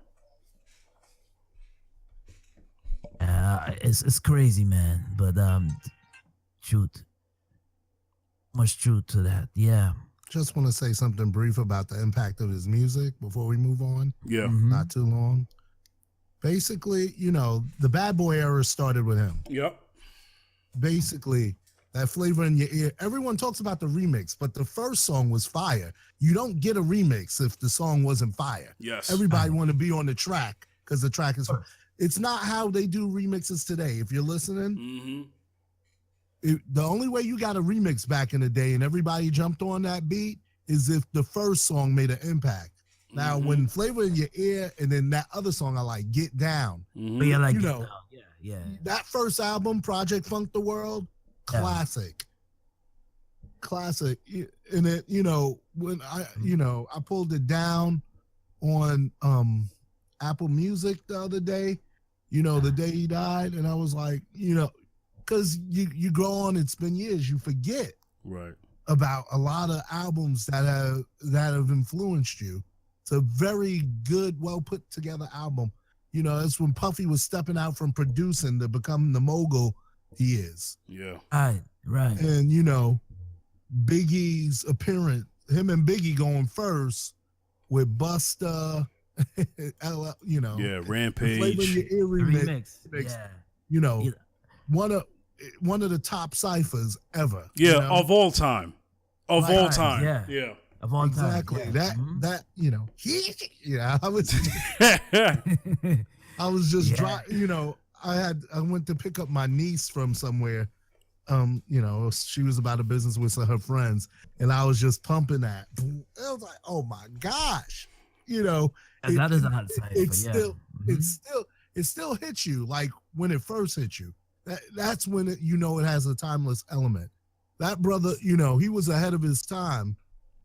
It's crazy, man. But much truth to that. Yeah. Just want to say something brief about the impact of his music before we move on. Yeah. Mm-hmm. Not too long. Basically, the bad boy era started with him. Yep. Basically, that flavor in your ear. Everyone talks about the remix, but the first song was fire. You don't get a remix if the song wasn't fire. Yes. Everybody want to be on the track because the track is. It's not how they do remixes today. If you're listening, the only way you got a remix back in the day and everybody jumped on that beat is if the first song made an impact. Now, when Flavor in Your Ear and then that other song I like, Get Down, Yeah. that first album, Project Funk the World, classic. And it, when I pulled it down on Apple Music the other day, the day he died, and I was like, because you grow on, it's been years, you forget about a lot of albums that have influenced you. It's a very good, well put together album. That's when Puffy was stepping out from producing to become the mogul he is. Yeah. Right. And Biggie's appearance, him and Biggie going first with Busta, Rampage. Flavor in Your Ear remix. One of the top ciphers ever. Yeah, of all time. Of all time. Yeah. Of all time. Exactly. I was just I went to pick up my niece from somewhere. She was about a business with her friends, and I was just pumping that. It was like, oh my gosh, that is a hot cipher. It still hits you like when it first hits you. That's when it has a timeless element. That brother, he was ahead of his time.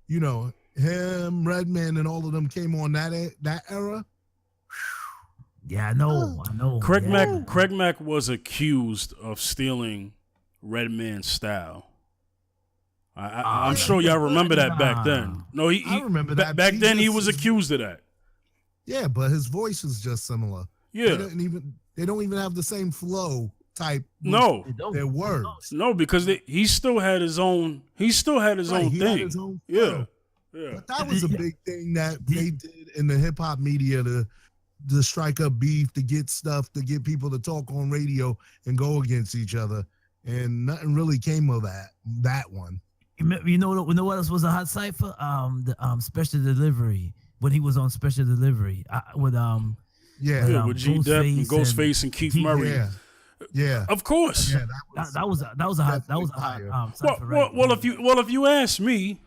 Him, Redman, and all of them came on that era. Yeah, I know. Craig Mack was accused of stealing Redman's style. I'm sure y'all remember that back then. No, I remember that. Back then, he was accused of that. Yeah, but his voice is just similar. Yeah, they don't even have the same flow type. No, their words. No, because he still had his own. He still had his own thing. Had his own flow. Yeah. But that was a big thing that they did in the hip hop media to strike up beef, to get stuff, to get people to talk on radio and go against each other, and nothing really came of that one. You know what else was a hot cipher? The Special Delivery, when he was on Special Delivery with with G-Dep and Ghostface and Keith Murray. Yeah, of course. Yeah, that was a hot cipher. Well, if you ask me,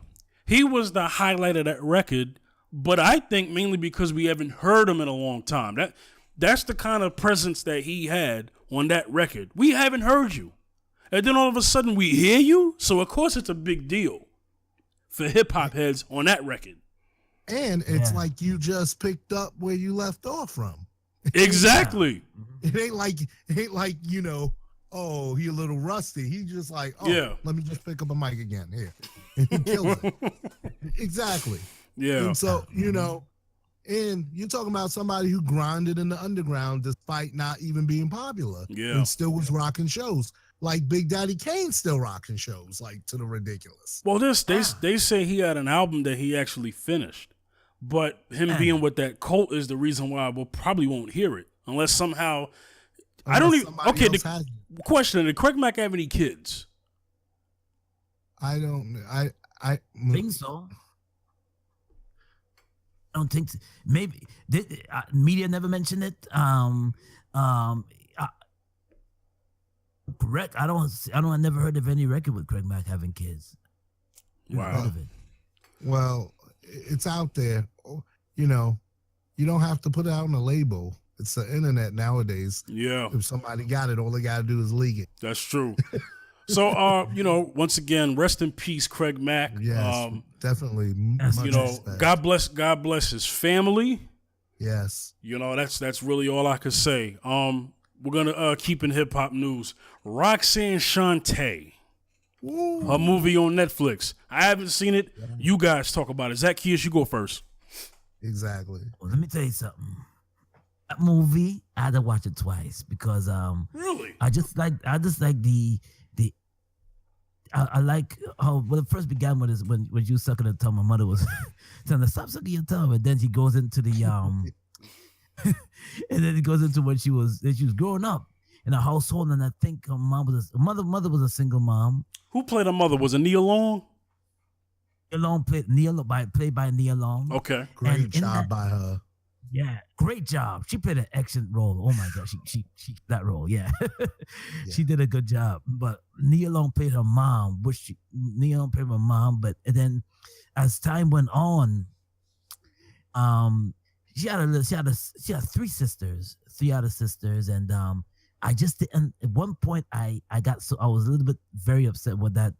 he was the highlight of that record, but I think mainly because we haven't heard him in a long time. That's the kind of presence that he had on that record. We haven't heard you. And then all of a sudden we hear you, so of course it's a big deal for hip-hop heads on that record. And it's like you just picked up where you left off from. Exactly. It ain't like oh, he a little rusty. He just like, let me just pick up a mic again here. And he kills it. Exactly. Yeah. And so, and you're talking about somebody who grinded in the underground despite not even being popular. Yeah. And still was rocking shows. Like Big Daddy Kane still rocking shows, like to the ridiculous. Well, they say he had an album that he actually finished, But him being with that cult is the reason why we probably won't hear it unless somehow. I don't even. Okay, the question: did Craig Mack have any kids? I don't. I think so. I don't think so. Maybe media never mentioned it. Correct. I never heard of any record with Craig Mack having kids. Wow. Heard of it. Well, it's out there. You know, you don't have to put it out on a label. It's the internet nowadays. Yeah. If somebody got it, all they got to do is leak it. That's true. So, once again, rest in peace, Craig Mack. Yes, definitely. God bless his family. Yes. That's really all I could say. We're gonna keep in hip hop news. Roxanne Shante, her movie on Netflix. I haven't seen it. Yeah. You guys talk about it. Zaccheus, you go first. Exactly. Well, let me tell you something. That movie, I had to watch it twice because really, I just like the. I like how when it first began with is when you sucking the tongue. My mother was telling her, "Stop sucking your tongue," and then she goes into the and then it goes into when she was growing up in a household, and I think her mom was mother was a single mom. Who played her mother? Was it Nia Long? Nia Long played by Nia Long. Okay, great job by her. Yeah, great job. She played an excellent role. Oh my God, she that role. Yeah, she did a good job. But Nia Long played her mom, Nia Long played her mom. But then, as time went on, she had three other sisters, and I just didn't. At one point, I was a little bit very upset with that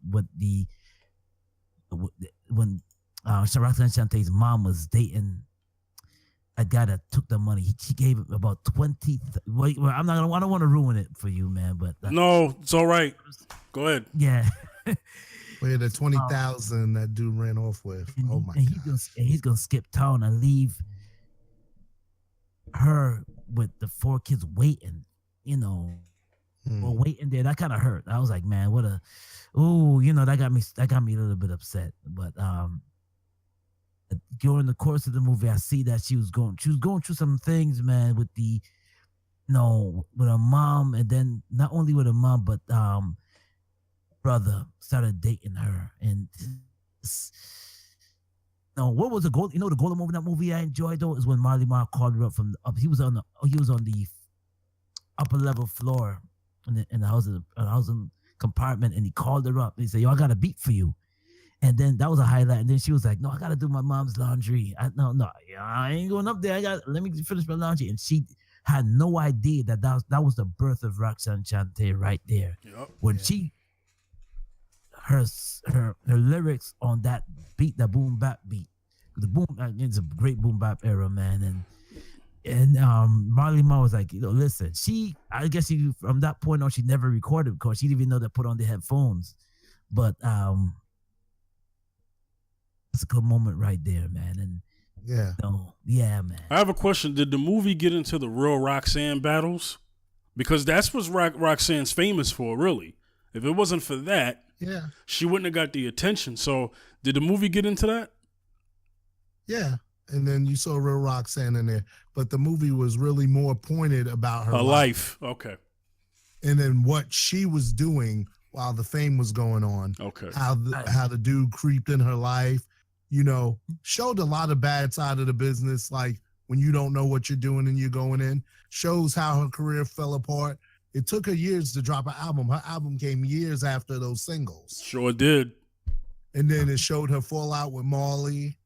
when Roxanne Shante's mom was dating a guy that took the money. She gave him about 20. Well, I don't want to ruin it for you, man. But no, it's all right. Go ahead. Yeah. Where the 20,000 that dude ran off with. Oh my God. He's gonna skip town and leave her with the 4 kids waiting. Or waiting there. That kind of hurt. I was like, man, that got me a little bit upset. But during the course of the movie, I see that she was going through some things, man, with with her mom, and then not only with her mom, but brother started dating her, and what was the goal? The golden moment in that movie I enjoyed though is when Marley Marl called her up from up. He was on the upper level floor in the housing compartment, and he called her up and he said, "Yo, I got a beat for you." And then that was a highlight. And then she was like, "No, I gotta do my mom's laundry. I ain't going up there. Let me finish my laundry." And she had no idea that was the birth of Roxanne Shante right there. Yep. When she her lyrics on that beat, the boom bap beat, it's a great boom bap era, man. And Marley Marl was like, listen, I guess from that point on she never recorded because she didn't even know they put on the headphones, but it's a good moment right there, man. And yeah, man. I have a question. Did the movie get into the real Roxanne battles? Because that's what Roxanne's famous for, really. If it wasn't for that, she wouldn't have got the attention. So did the movie get into that? Yeah. And then you saw real Roxanne in there. But the movie was really more pointed about her life. Okay. And then what she was doing while the fame was going on. Okay. How the dude creeped in her life. Showed a lot of bad side of the business, like when you don't know what you're doing and you're going in. Shows how her career fell apart. It took her years to drop an album. Her album came years after those singles. Sure did. And then it showed her fallout with Marley.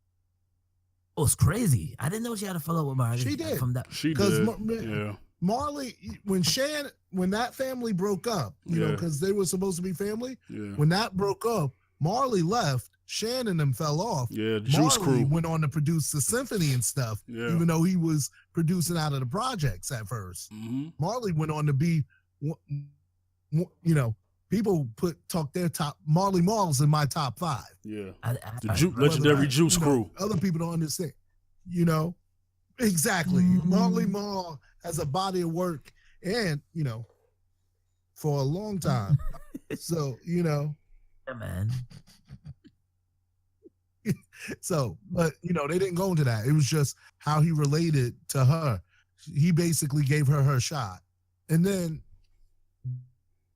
It was crazy. I didn't know she had a fallout with Marley. She did. She did. Yeah. Marley, when that family broke up, because they were supposed to be family. Yeah. When that broke up, Marley left. Shan and them fell off. Yeah, the Juice Crew went on to produce the symphony and stuff, even though he was producing out of the projects at first. Mm-hmm. Marley went on to be, people talk their top. Marley Marl's in my top 5. Yeah, legendary Juice Crew. Other people don't understand. Exactly. Mm-hmm. Marley Marl has a body of work, and for a long time. So Yeah, man. So, but they didn't go into that. It was just how he related to her. He basically gave her shot. And then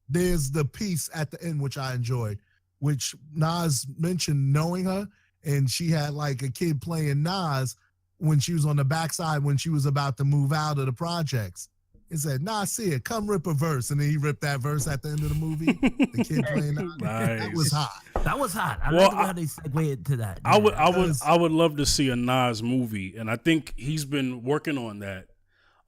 there's the piece at the end, which I enjoyed, which Nas mentioned knowing her, and she had like a kid playing Nas when she was on the backside when she was about to move out of the projects. He said, "Nah, see it, come rip a verse," and then he ripped that verse at the end of the movie. The kid playing Nas. Nice. That was hot. That was hot. I like the way how they segue into that. I would love to see a Nas movie, and I think he's been working on that.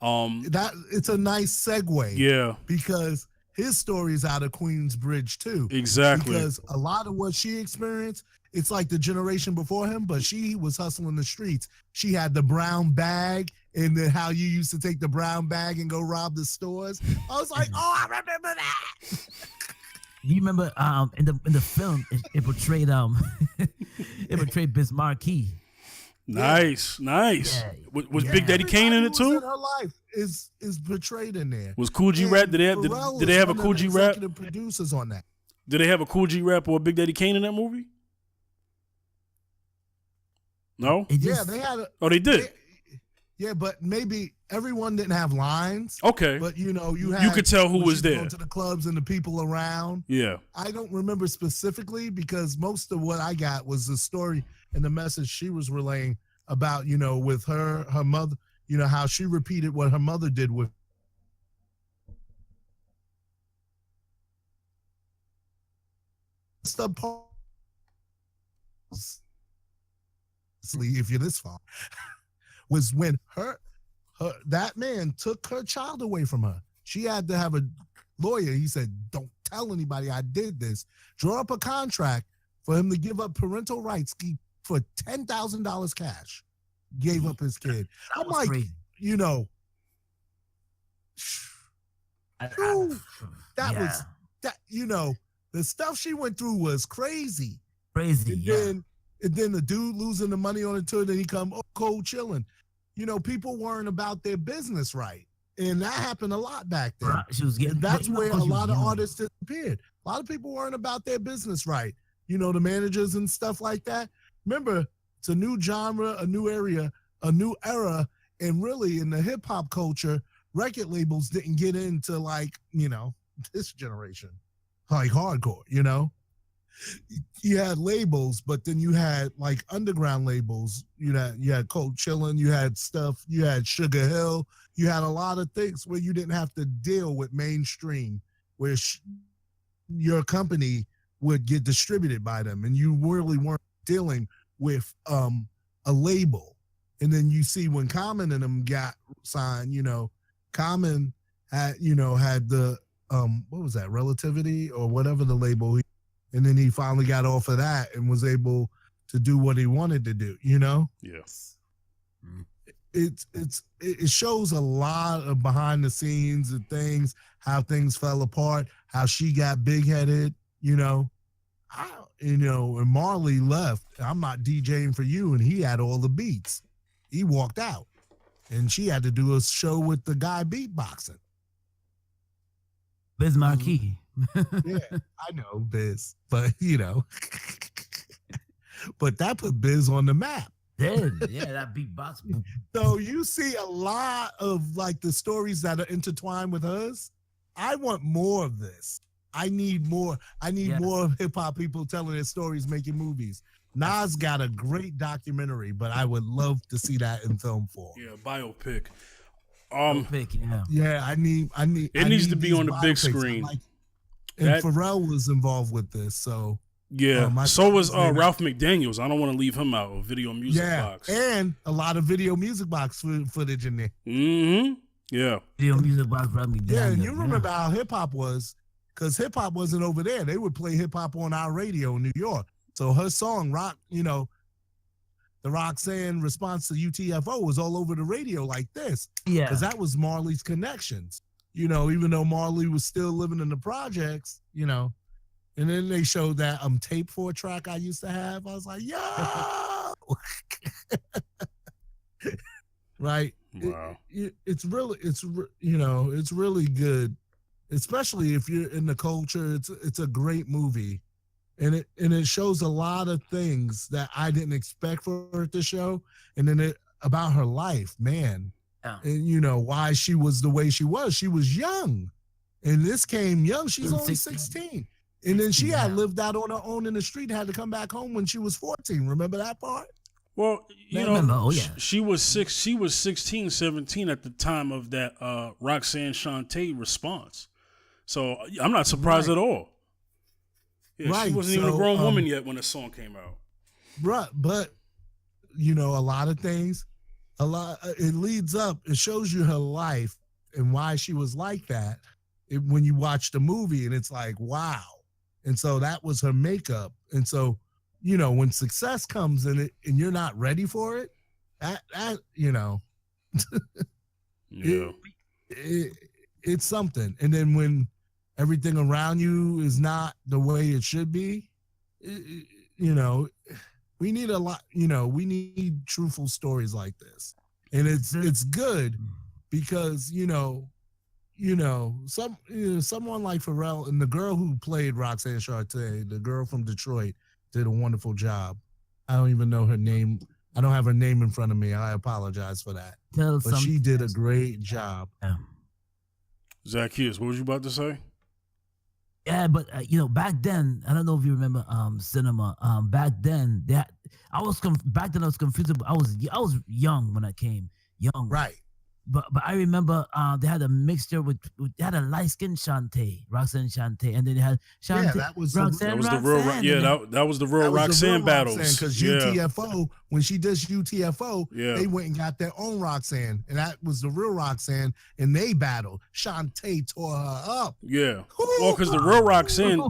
That it's a nice segue. Yeah, because his story is out of Queensbridge too. Exactly. Because a lot of what she experienced, it's like the generation before him, but she was hustling the streets. She had the brown bag, and then how you used to take the brown bag and go rob the stores. I was like, oh, I remember that. Do you remember in the film it portrayed it portrayed Biz Markie. Nice. Yeah. Was Big Daddy Kane in it too? In her life is portrayed in there. Was Cool G Rap? Did they have a Cool G Rap? Executive producers on that. Did they have a Cool G Rap or a Big Daddy Kane in that movie? No. Yeah, they had. They did. Yeah, but maybe everyone didn't have lines. Okay. But you could tell who was there. Going to the clubs and the people around. Yeah. I don't remember specifically because most of what I got was the story and the message she was relaying about, with her mother, how she repeated what her mother did with the if you're this far, was when that man took her child away from her. She had to have a lawyer. He said, "Don't tell anybody I did this." Draw up a contract for him to give up parental rights for $10,000 cash. Gave up his kid. I'm like, crazy. The stuff she went through was crazy. Crazy. And then the dude losing the money on the tour, then he come cold chilling. People weren't about their business right. And that happened a lot back then. Right. She was getting, that's where a lot of artists disappeared. A lot of people weren't about their business right. The managers and stuff like that. Remember, it's a new genre, a new area, a new era. And really in the hip hop culture, record labels didn't get into this generation, like hardcore, You had labels, but then you had like underground labels. You had Cold Chillin', you had stuff, you had Sugar Hill, you had a lot of things where you didn't have to deal with mainstream, where your company would get distributed by them, and you really weren't dealing with a label. And then you see when Common and them got signed, Common had the what was that, Relativity or whatever the label. And then he finally got off of that and was able to do what he wanted to do, Yes. It shows a lot of behind the scenes and things, how things fell apart, how she got big headed, and Marley left. I'm not DJing for you, and he had all the beats. He walked out, and she had to do a show with the guy beatboxing. Biz Markie. Yeah, I know Biz, but but that put Biz on the map. Yeah, that beatbox. So you see a lot of like the stories that are intertwined with hers. I want more of this. I need more. I need more hip hop people telling their stories, making movies. Nas got a great documentary, but I would love to see that in film form. Yeah, biopic. Yeah, I need. It needs to be on the big screen. And Pharrell was involved with this, so yeah. So was Ralph McDaniels. I don't want to leave him out of Video Music Box. And a lot of Video Music Box footage in there. Mm-hmm. Yeah. Video Music Box, Ralph McDaniels. Yeah, and you remember how hip hop was, because hip hop wasn't over there. They would play hip hop on our radio in New York. So her song, the Roxanne response to UTFO was all over the radio like this. Yeah. Because that was Marley's connections. Even though Marley was still living in the projects, and then they showed that tape 4-track I used to have. I was like, yo, right? Wow. It's really good, especially if you're in the culture. It's a great movie, and it shows a lot of things that I didn't expect for her to show, and then it about her life, man. Yeah. And you know why she was the way she was. She was young, and this came young. She's only 16, and then she had lived out on her own in the street. Had to come back home when she was 14. Remember that part? Well, you know, oh, yeah. she was 16, 17 at the time of that Roxanne Shante response. So I'm not surprised at all. Yeah, Right. She wasn't even a grown woman yet when the song came out. Right, but you know, a lot of things, it leads up. It shows you her life and why she was like that. When you watch the movie, and it's like, wow. And so that was her makeup. And so, you know, when success comes in it and you're not ready for it, that you know, Yeah. it's something. And then when everything around you is not the way it should be, you know, we need a lot, you know, we need truthful stories like this. And it's good because, someone like Pharrell and the girl who played Roxanne Shante, the girl from Detroit, did a wonderful job. I don't even know her name. I don't have her name in front of me. I apologize for that. But she did a great job. Yeah. Zaccheus, what was you about to say? Yeah, but back then, I don't know if you remember cinema. Back then, I was confused. I was young when I came. Young, right? But I remember they had a mixture with they had a light skinned Shante, Roxanne Shante, and then they had Shante. Yeah, that was Roxanne, that was the real. That was the real Roxanne battles. Because UTFO, when she does UTFO, yeah, they went and got their own Roxanne, and that was the real Roxanne, and they battled. Shante tore her up. Yeah, well, because the real Roxanne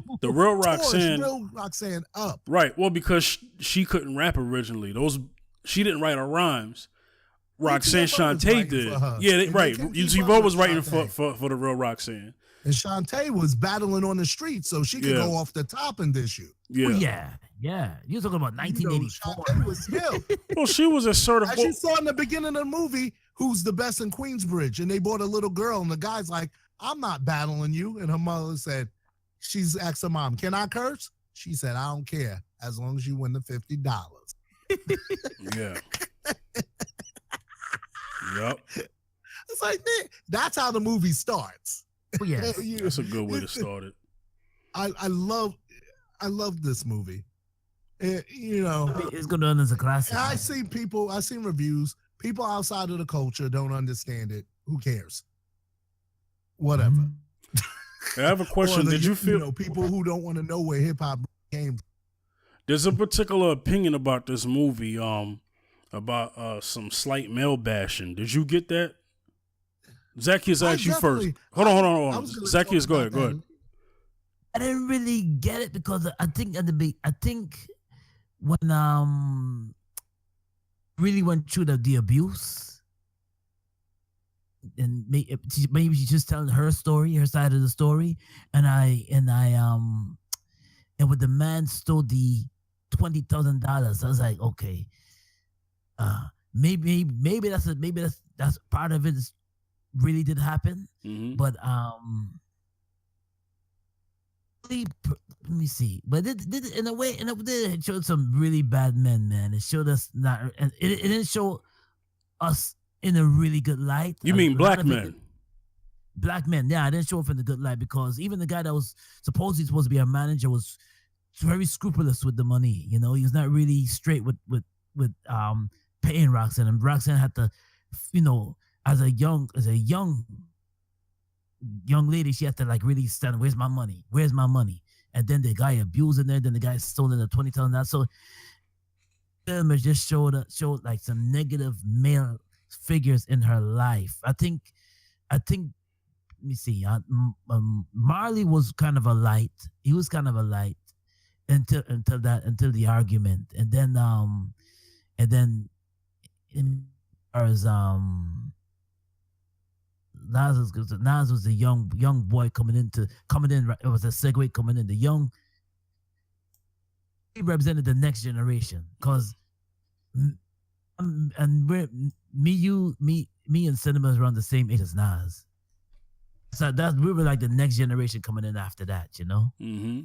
up. Right. Well, because she couldn't rap originally. She didn't write her rhymes. Roxanne Shante did. Yeah, right. UTFO was writing for the real Roxanne. And Shante was battling on the street so she could go off the top in this shoot. Yeah. Yeah. You're talking about 1984. Shante was him. Well, she was a certified. As you saw in the beginning of the movie, who's the best in Queensbridge? And they brought a little girl, and the guy's like, I'm not battling you. And her mother said, she's asked her mom, can I curse? She said, I don't care as long as you win the $50. Yeah. Yep. It's like, man, that's how the movie starts. Yeah, that's a good way to start it. I love this movie. It's going to run as a classic. I seen reviews. People outside of the culture don't understand it. Who cares? Whatever. I have a question. Did you feel people who don't want to know where hip hop came from? There's a particular opinion about this movie. About some slight male bashing. Did you get that? Zaccheus asked you first. Hold on. Zaccheus, go ahead. I didn't really get it because I think when really went through the abuse, and maybe she's just telling her story, her side of the story, and when the man stole the $20,000, I was like, okay. Maybe that's part of it. Really did happen, but let me see. But in a way, it showed some really bad men, man. It showed us not, and it didn't show us in a really good light. You mean black men? Black men, yeah. I didn't show up in a good light because even the guy that was supposed to be a manager was very scrupulous with the money. He was not really straight with paying Roxanne, and Roxanne had to, as a young lady, she had to like really stand. Where's my money? And then the guy abusing her. Then the guy stolen the $20,000. So, film just showed like some negative male figures in her life. I think. Let me see. Marley was kind of a light. He was kind of a light until the argument, and then. As Nas was the young boy coming in. It was a segue coming in. He represented the next generation because, me and Cinema is around the same age as Nas. So we were like the next generation coming in after that, Mm-hmm.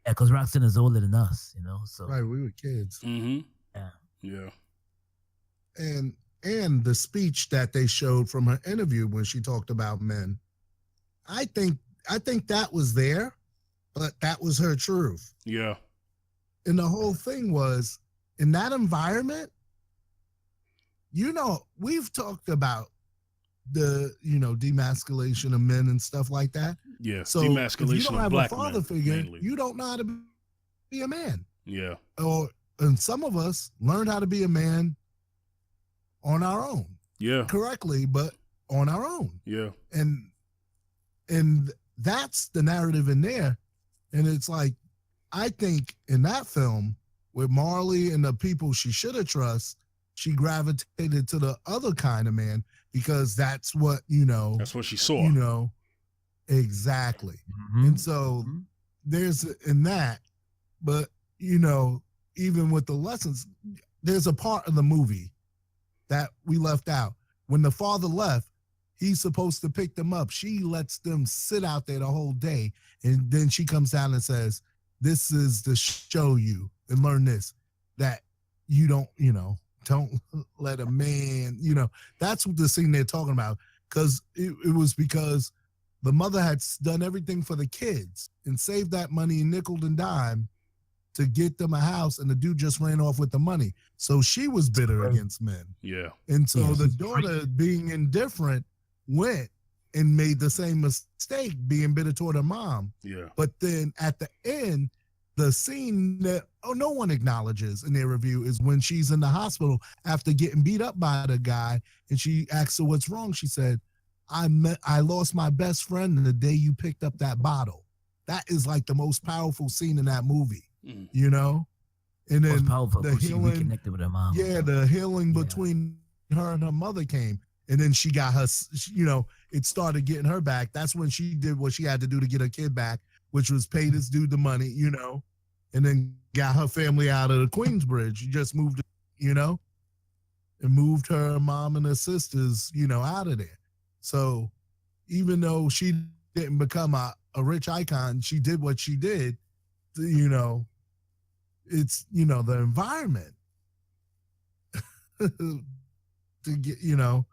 Yeah, because Roxanne is older than us, you know. So Right, we were kids. Mm-hmm. yeah. Yeah. And the speech that they showed from her interview when she talked about men, I think that was there, but that was her truth. Yeah. And the whole thing was, in that environment, you know, we've talked about the, you know, demasculation of men and stuff like that. Yeah. So if you Demasculation don't of have black a father men, figure, mainly. you don't know how to be a man. Yeah. And some of us learned how to be a man on our own. Yeah. Correctly, but on our own. Yeah. And that's the narrative in there. And it's like, I think in that film, with Marley and the people she should have trust, she gravitated to the other kind of man because that's what, you know. That's what she saw. You know, exactly. Mm-hmm. And so there's in that, but, you know, even with the lessons, there's a part of the movie that we left out. When the father left, he's supposed to pick them up. She lets them sit out there the whole day. And then she comes down and says, this is to show you and learn this, that you don't, you know, don't let a man, you know, that's what the scene they're talking about. Because it was because the mother had done everything for the kids and saved that money nickel and dime to get them a house, and the dude just ran off with the money. So she was bitter against men. Yeah. And so the daughter, being indifferent, went and made the same mistake, being bitter toward her mom. Yeah. But then at the end, the scene that no one acknowledges in their review is when she's in the hospital after getting beat up by the guy, and she asks her what's wrong. She said, I lost my best friend the day you picked up that bottle. That is like the most powerful scene in that movie. You know, and then the healing, reconnected with her mom. Yeah, the healing between her and her mother came, and then she got her. You know, it started getting her back. That's when she did what she had to do to get her kid back, which was pay this dude the money. You know, and then got her family out of the Queensbridge. She just moved, you know, and moved her mom and her sisters, you know, out of there. So even though she didn't become a rich icon, she did what she did. You know. It's, you know, the environment to get, you know,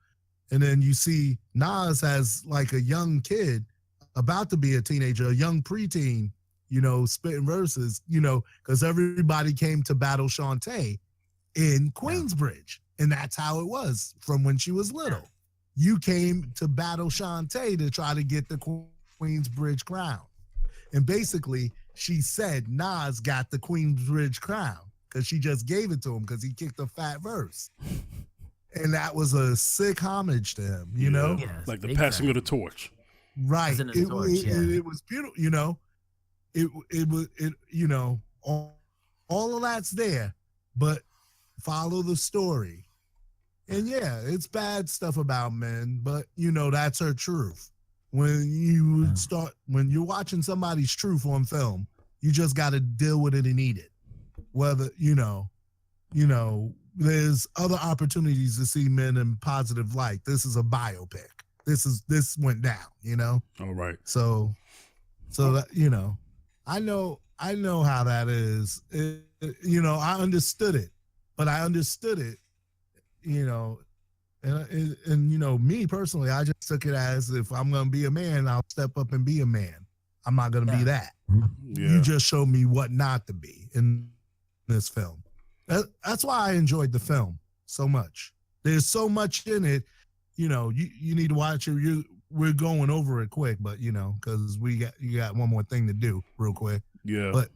and then you see Nas as like a young kid about to be a teenager, a young preteen, you know, spitting verses, you know, because everybody came to battle Shante in Queensbridge. And that's how it was from when she was little. You came to battle Shante to try to get the Queensbridge crown. And basically, she said Nas got the Queensbridge crown because she just gave it to him because he kicked a fat verse. And that was a sick homage to him, you know? Yes, like the passing of the torch. Right. It was beautiful, you know? It you know, all of that's there, but follow the story. And yeah, it's bad stuff about men, but you know, that's her truth. When you're watching somebody's truth on film, you just got to deal with it and eat it. Whether, you know, there's other opportunities to see men in positive light. This is a biopic. This went down, you know? All right. So that, you know, I know how that is. You know, I understood it, but I understood it, you know, and you know, me personally, I just took it as if I'm going to be a man, I'll step up and be a man. I'm not going to be that. Yeah. You just showed me what not to be in this film. That's why I enjoyed the film so much. There's so much in it. You know, you need to watch it. We're going over it quick, but you know, because you got one more thing to do real quick. Yeah. But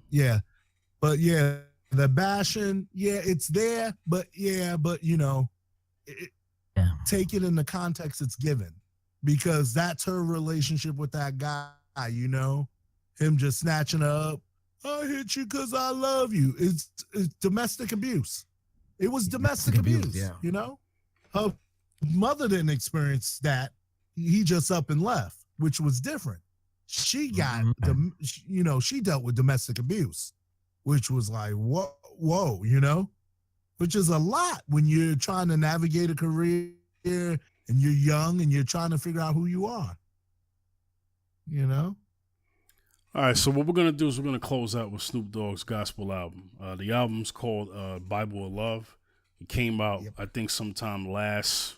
yeah, the bashing, yeah, it's there, but you know, take it in the context it's given, because that's her relationship with that guy, you know, him just snatching her up. I hit you because I love you. It's domestic abuse. It was domestic abuse, yeah. You know? Her mother didn't experience that. He just up and left, which was different. She got, you know, she dealt with domestic abuse, which was like, whoa, you know? Which is a lot when you're trying to navigate a career and you're young and you're trying to figure out who you are. You know? All right, so what we're gonna do is we're gonna close out with Snoop Dogg's gospel album. The album's called Bible of Love. It came out, I think, sometime last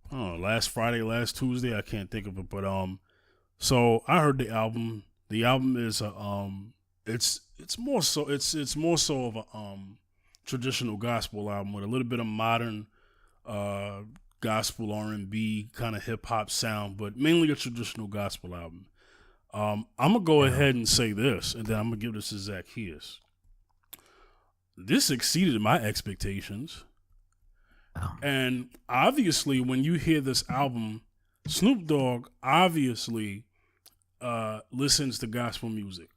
Friday, last Tuesday. I can't think of it, but so I heard the album. The album is it's more so of a traditional gospel album with a little bit of modern gospel R&B kind of hip hop sound, but mainly a traditional gospel album. I'm gonna go ahead and say this, and then I'm gonna give this to Zaccheus. This exceeded my expectations. And obviously, when you hear this album, Snoop Dogg obviously listens to gospel music.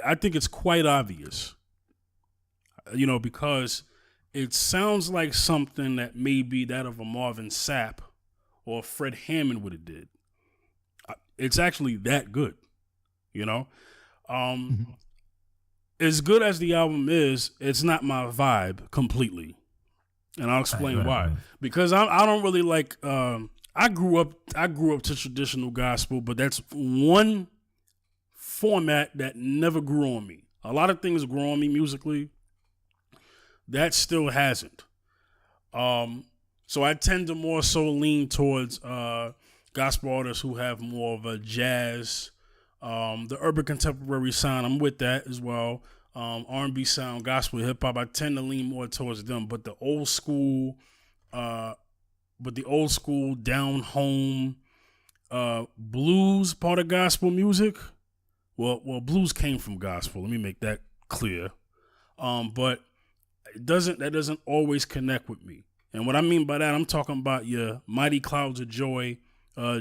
I think it's quite obvious, because it sounds like something that may be that of a Marvin Sapp or a Fred Hammond would have did. It's actually that good, As good as the album is, it's not my vibe completely. And I'll explain why. Right. Because I don't really like. I grew up to traditional gospel, but that's one format that never grew on me. A lot of things grew on me musically. That still hasn't. So I tend to more so lean towards gospel artists who have more of a jazz, the urban contemporary sound. I'm with that as well. R&B sound, gospel, hip hop. I tend to lean more towards them. But the old school, down home, blues part of gospel music. Well, blues came from gospel. Let me make that clear. But that doesn't always connect with me. And what I mean by that, I'm talking about your Mighty Clouds of Joy,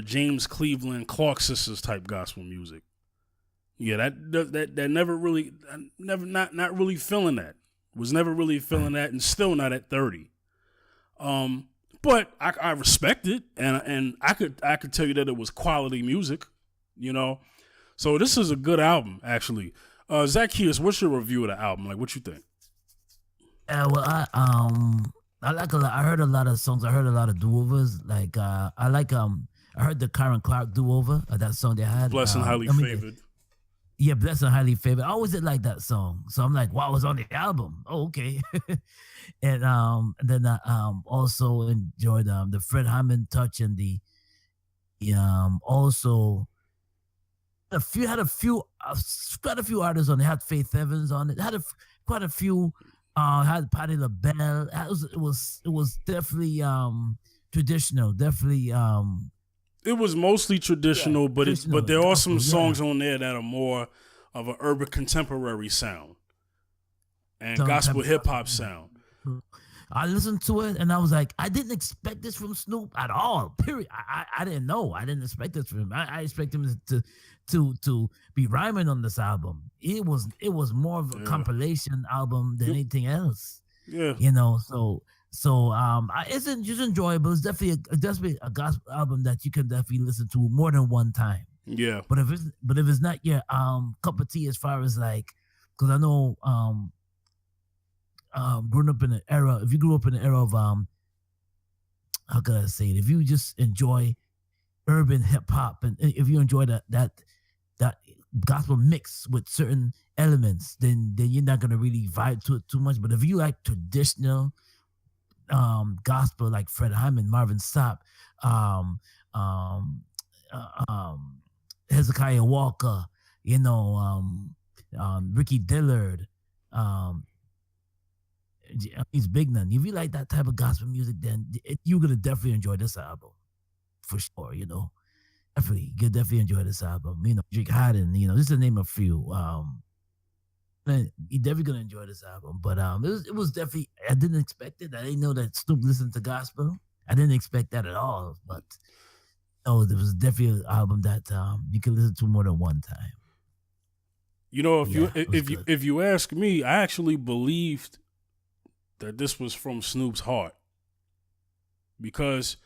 James Cleveland, Clark Sisters type gospel music. Yeah, that never really, not really feeling that. Was never really feeling that, and still not at 30. But I respect it, and I could tell you that it was quality music, So this is a good album, actually. Zaccheus, what's your review of the album? Like, what you think? Well, I like a lot. I heard a lot of songs. I heard a lot of do-overs. Like I heard the Karen Clark do-over, that song they had. Blessed and Highly Favored. Yeah, Blessed and Highly Favored. I always did like that song. So I'm like, wow, it was on the album. Oh, okay. And then I also enjoyed the Fred Hammond touch and the also quite a few artists on it. Had Faith Evans on it. Had quite a few. Had Patti LaBelle. It was definitely traditional. Definitely. It was mostly traditional, but there are some songs on there that are more of an urban contemporary sound and gospel hip hop sound. I listened to it and I was like, I didn't expect this from Snoop at all. Period. I didn't know. I didn't expect this from him. I expect him to be rhyming on this album. It was more of a compilation album than anything else. Yeah. So it's enjoyable. It's definitely a gospel album that you can definitely listen to more than one time. Yeah. But if it's not your cup of tea, as far as like, because I know growing up in an era, if you grew up in an era of how could I say it? If you just enjoy urban hip hop and if you enjoy that gospel mix with certain elements, then you're not gonna really vibe to it too much. But if you like traditional gospel like Fred Hammond, Marvin Sapp, Hezekiah Walker, Ricky Dillard, he's big none. If you like that type of gospel music, then you're gonna definitely enjoy this album for sure. Definitely, you definitely enjoy this album. Drake Haddon, just to name a few. You're definitely gonna enjoy this album. But it was definitely. I didn't expect it. I didn't know that Snoop listened to gospel. I didn't expect that at all. But there was definitely an album that you can listen to more than one time. If you ask me, I actually believed that this was from Snoop's heart because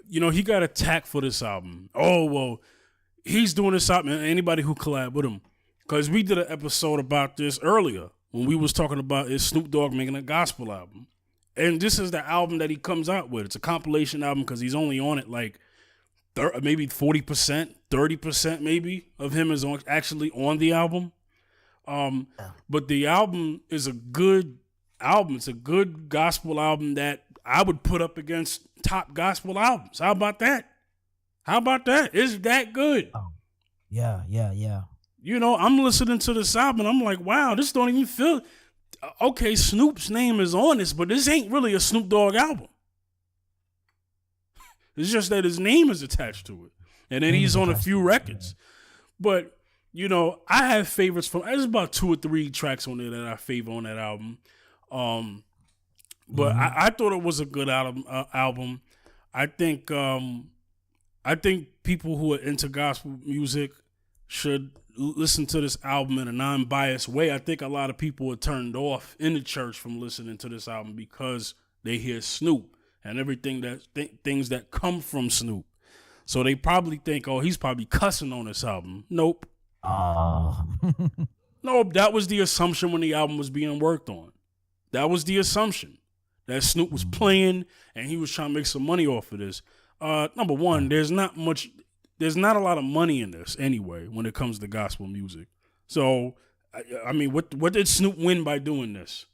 he got attacked for this album. Oh well, he's doing this album. Anybody who collabed with him. Because we did an episode about this earlier when we was talking about is Snoop Dogg making a gospel album. And this is the album that he comes out with. It's a compilation album because he's only on it like maybe 40%, 30% maybe of him is actually on the album. But the album is a good album. It's a good gospel album that I would put up against top gospel albums. How about that? It's that good. Oh, yeah. You know, I'm listening to this album and I'm like, wow, this don't even feel... Okay, Snoop's name is on this, but this ain't really a Snoop Dogg album. It's just that his name is attached to it. And then he's on a few records. But, you know, I have favorites from... There's about 2 or 3 tracks on there that I favor on that album. But I thought it was a good album. I think people who are into gospel music should listen to this album in a non-biased way. I think a lot of people are turned off in the church from listening to this album because they hear Snoop and everything things that come from Snoop. So they probably think, oh, he's probably cussing on this album. Nope. Nope. That was the assumption when the album was being worked on. That was the assumption that Snoop was playing and he was trying to make some money off of this. Number one, there's not a lot of money in this anyway when it comes to gospel music. So, I mean, what did Snoop win by doing this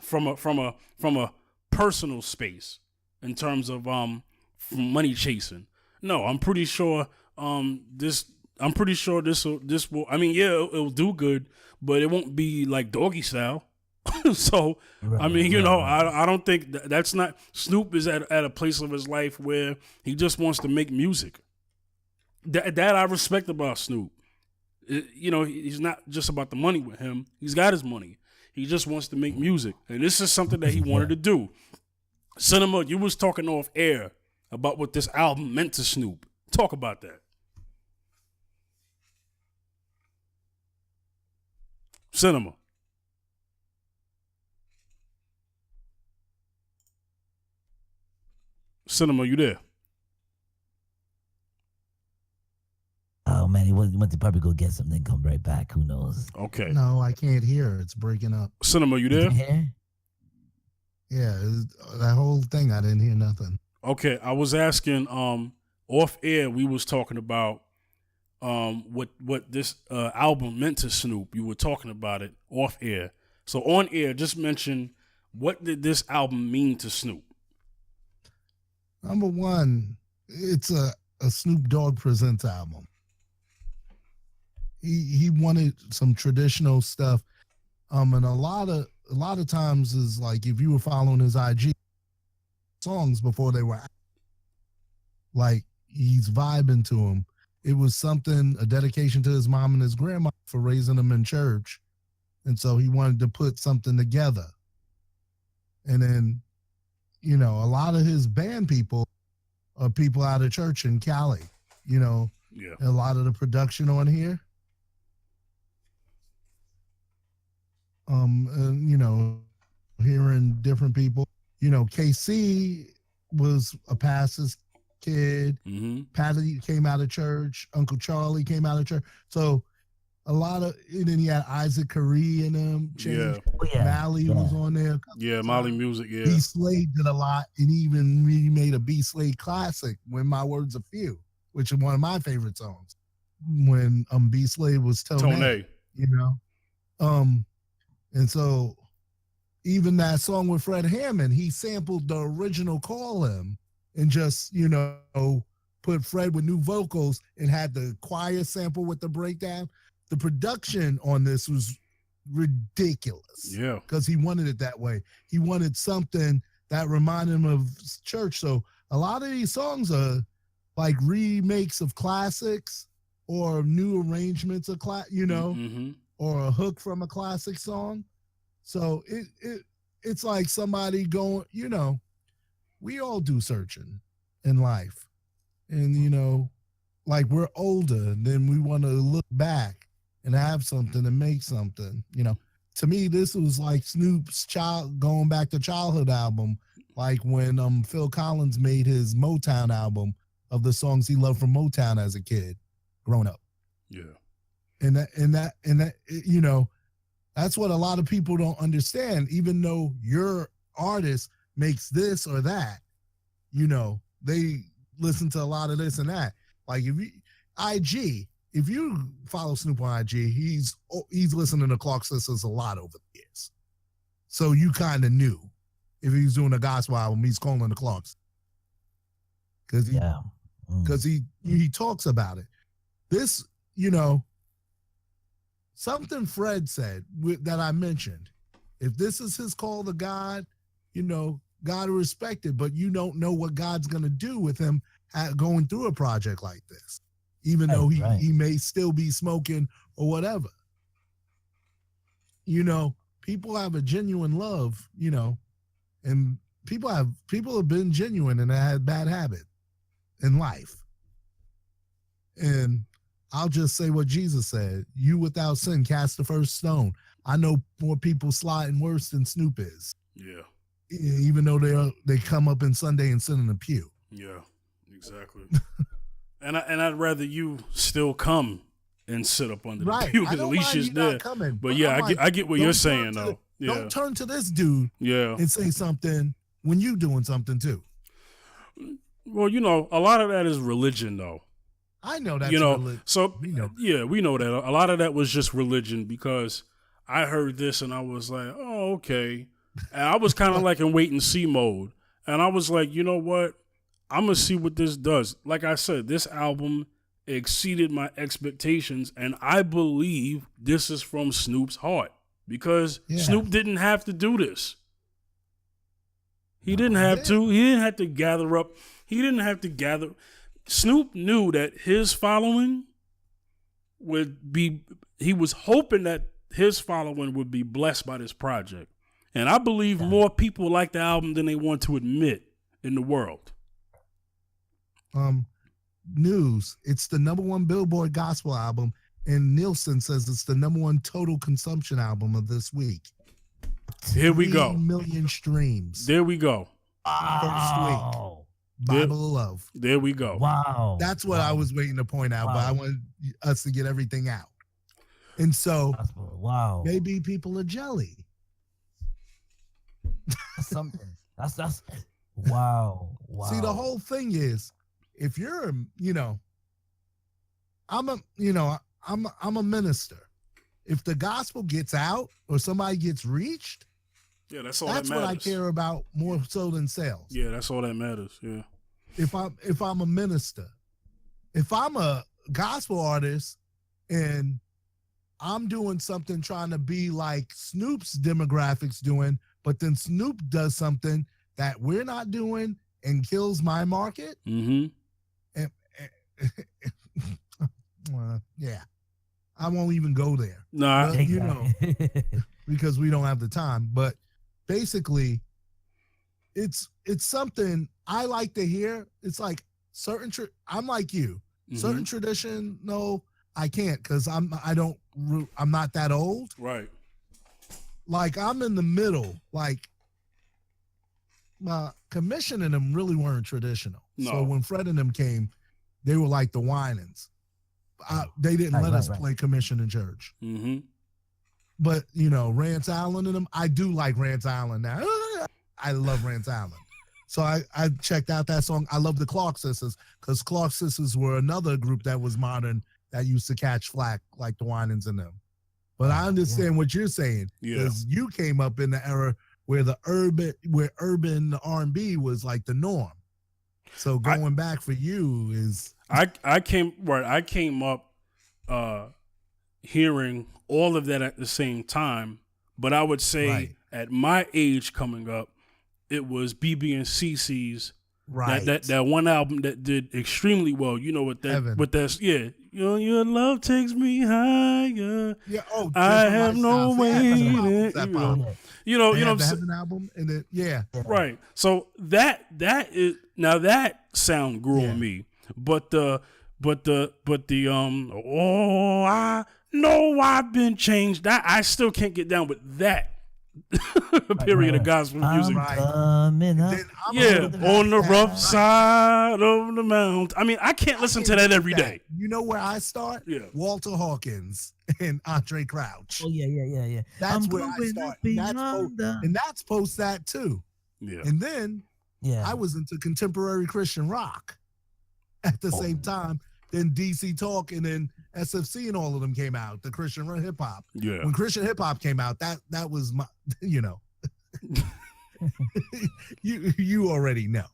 from a personal space in terms of money chasing? No, I'm pretty sure this will. I mean, yeah, it'll do good, but it won't be like Doggy Style. So, I mean, you know, I don't think that's not... Snoop is at a place of his life where he just wants to make music. That I respect about Snoop. You know, he's not just about the money with him. He's got his money. He just wants to make music. And this is something that he wanted to do. Cinema, you was talking off air about what this album meant to Snoop. Talk about that. Cinema. Cinema, you there? Oh man, he went to probably go get something and come right back. Who knows? Okay. No, I can't hear. It's breaking up. Cinema, you there? Yeah, that whole thing, I didn't hear nothing. Okay, I was asking, off air, we was talking about what this album meant to Snoop. You were talking about it off air. So on air, just mention, what did this album mean to Snoop? Number one, it's a Snoop Dogg Presents album. He wanted some traditional stuff. And a lot of times is like, if you were following his IG songs before they were out, like he's vibing to them. It was something, a dedication to his mom and his grandma for raising him in church. And so he wanted to put something together. And then, you know, a lot of his band people are people out of church in Cali, you know. Yeah. A lot of the production on here. And, you know, hearing different people, you know, KC was a pastor's kid. Mm-hmm. Patty came out of church. Uncle Charlie came out of church. So a lot of, and then he had Isaac Curry in him. Yeah. Mally was on there. Yeah, Molly Music, yeah. B Slade did a lot, and he even remade a B Slade classic, When My Words Are Few, which is one of my favorite songs. When B Slade was Tone, you know. And so even that song with Fred Hammond, he sampled the original Call Him and just, you know, put Fred with new vocals and had the choir sample with the breakdown. The production on this was ridiculous. Yeah. Because he wanted it that way. He wanted something that reminded him of church. So a lot of these songs are like remakes of classics or new arrangements of you know, or a hook from a classic song. So it's like somebody going, you know, we all do searching in life. And, you know, like we're older, then we want to look back and have something and make something. You know, to me, this was like Snoop's going back to childhood album, like when Phil Collins made his Motown album of the songs he loved from Motown as a kid, growing up. Yeah. And that, you know, that's what a lot of people don't understand. Even though your artist makes this or that, you know, they listen to a lot of this and that. Like if you follow Snoop on IG, he's listening to Clark Sisters a lot over the years. So you kind of knew if he was doing a gospel album, he's calling the Clarks. Because he talks about it. This, something Fred said that I mentioned. If this is his call to God, God will respect it, but you don't know what God's going to do with him going through a project like this, even though he may still be smoking or whatever. People have a genuine love, and people have been genuine and had bad habit in life. And I'll just say what Jesus said, you without sin cast the first stone. I know more people sliding worse than Snoop is. Yeah. Even though they come up in Sunday and sit in the pew. Yeah, exactly. and I'd rather you still come and sit up under the pew because at least you're there. Coming, but yeah, I get what you're saying though. Don't turn to this dude and say something when you doing something too. Well, a lot of that is religion though. I know that's religion. So yeah, we know that. A lot of that was just religion because I heard this and I was like, oh, okay. And I was kind of like in wait and see mode. And I was like, you know what? I'm going to see what this does. Like I said, this album exceeded my expectations. And I believe this is from Snoop's heart because Snoop didn't have to do this. He didn't have to. He didn't have to gather up. He didn't have to gather. Snoop knew that his following would be, he was hoping that his following would be blessed by this project. And I believe more people like the album than they want to admit in the world. News. It's the #1 Billboard gospel album, and Nielsen says it's the #1 total consumption album of this week. Here we go. 3 million streams. There we go. First week. Bible of Love. There we go. Wow. That's what I was waiting to point out, but I wanted us to get everything out. And so maybe people are jelly. That's something. That's wow. See, the whole thing is, if you're, I'm a minister. If the gospel gets out or somebody gets reached, that's all that's that matters. What I care about more so than sales. Yeah, that's all that matters. Yeah. If I'm a minister, if I'm a gospel artist and I'm doing something trying to be like Snoop's demographics doing, but then Snoop does something that we're not doing and kills my market. Mm-hmm. I won't even go there. Nah, because we don't have the time. But basically, it's something I like to hear. It's like I'm like you. Mm-hmm. Certain tradition, no, I can't because I'm not that old. Right. Like I'm in the middle. Like my commission and them really weren't traditional. No. So when Fred and them came, they were like the Winans. They didn't let us play commission in church. Mm-hmm. But Rance Allen and them, I do like Rance Allen now. I love Rance Allen. So I checked out that song. I love the Clark Sisters because Clark Sisters were another group that was modern that used to catch flack like the Winans and them. But I understand what you're saying because you came up in the era where urban R&B was like the norm. So going back for you is I came up hearing all of that at the same time, but I would say at my age coming up, it was BB and CC's that one album that did extremely well. You know what that's your love takes me higher. Yeah. Oh, I have no way. You know the Heaven album and it, right. So that is now that sound grew on me, but the I know I've been changed. I still can't get down with that. Period of gospel music. On the rough side of the mountain. I mean, I can't listen to that every day. You know where I start? Yeah. Walter Hawkins and Andre Crouch. Oh yeah. That's where I start. And that's post that too. Yeah. And then I was into contemporary Christian rock. at the same time. Then DC Talk and then SFC and all of them came out. The Christian hip hop. Yeah. When Christian hip hop came out, that was my, you already know.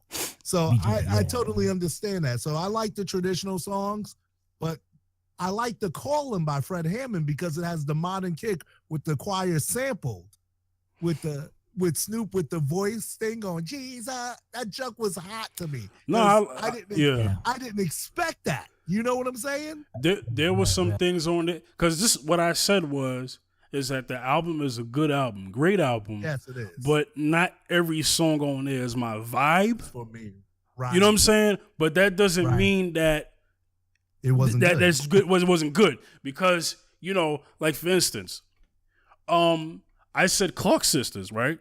So I totally understand that. So I like the traditional songs, but I like the Callin' by Fred Hammond because it has the modern kick with the choir sampled with Snoop with the voice thing going, Jesus, that junk was hot to me. No, I didn't expect that. You know what I'm saying? There was some things on it because this what I said is that the album is a good album, great album. Yes, it is. But not every song on there is my vibe for me. Right. You know what I'm saying? But that doesn't mean that it wasn't good. That's good. Wasn't good because like for instance, I said Clark Sisters, right?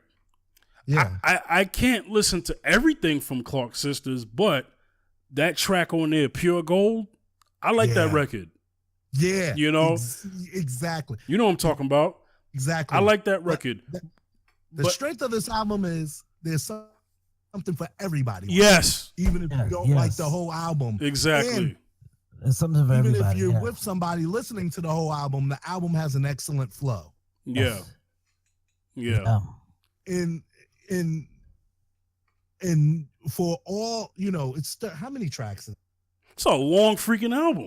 Yeah. I can't listen to everything from Clark Sisters, but that track on there, Pure Gold, I like that record. Yeah. Exactly. You know what I'm talking about. Exactly. I like that record. The strength of this album is there's something for everybody. Yes. Even if you don't like the whole album. Exactly. There's something for everybody. Even if you're with somebody listening to the album has an excellent flow. Yeah. Yeah. And for all, it's how many tracks? It's a long freaking album.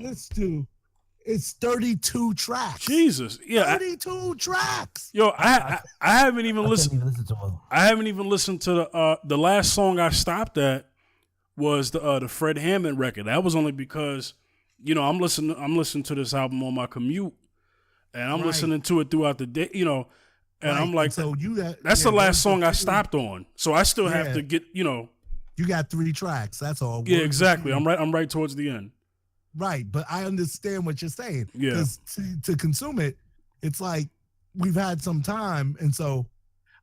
It's 32 tracks. Jesus. Yeah. 32 tracks. Yo, I haven't even listened. I haven't even listened to the last song I stopped at was the Fred Hammond record. That was only because, I'm listening to this album on my commute and I'm listening to it throughout the day, and I'm like, so that's the last song I stopped on. So I still have to get, You got 3 tracks. That's all. Yeah, exactly. I'm right towards the end. Right, but I understand what you're saying. Yeah. Because to consume it, it's like we've had some time, and so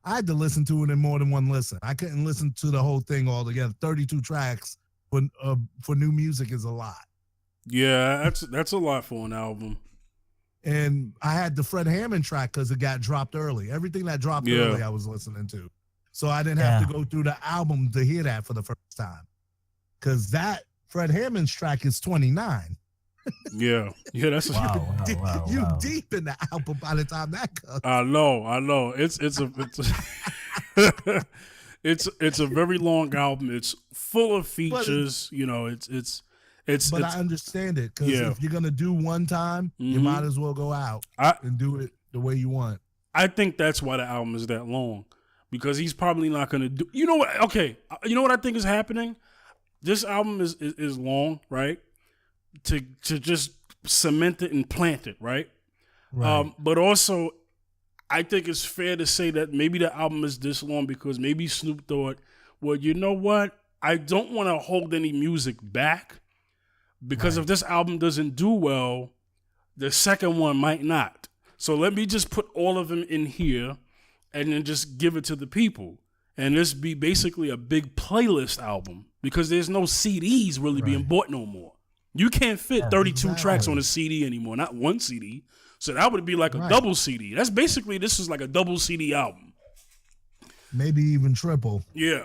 I had to listen to it in more than one listen. I couldn't listen to the whole thing all together. 32 tracks for new music is a lot. Yeah, that's a lot for an album. And I had the Fred Hammond track because it got dropped early. Everything that dropped early, I was listening to. So I didn't have to go through the album to hear that for the first time. Because that Fred Hammond's track is 29. Yeah, that's you deep in the album by the time that comes. I know. It's a very long album. It's full of features. But I understand it because if you're gonna do one time, you might as well go out and do it the way you want. I think that's why the album is that long, because he's probably not gonna do. You know what? Okay, you know what I think is happening. This album is long, right? To just cement it and plant it, right? Right. But also, I think it's fair to say that maybe the album is this long because maybe Snoop thought, well, you know what? I don't want to hold any music back. Because if this album doesn't do well, the second one might not. So let me just put all of them in here and then just give it to the people. And this be basically a big playlist album because there's no CDs really being bought no more. You can't fit 32 tracks on a CD anymore, not one CD. So that would be like a double CD. That's basically, this is like a double CD album. Maybe even triple. Yeah.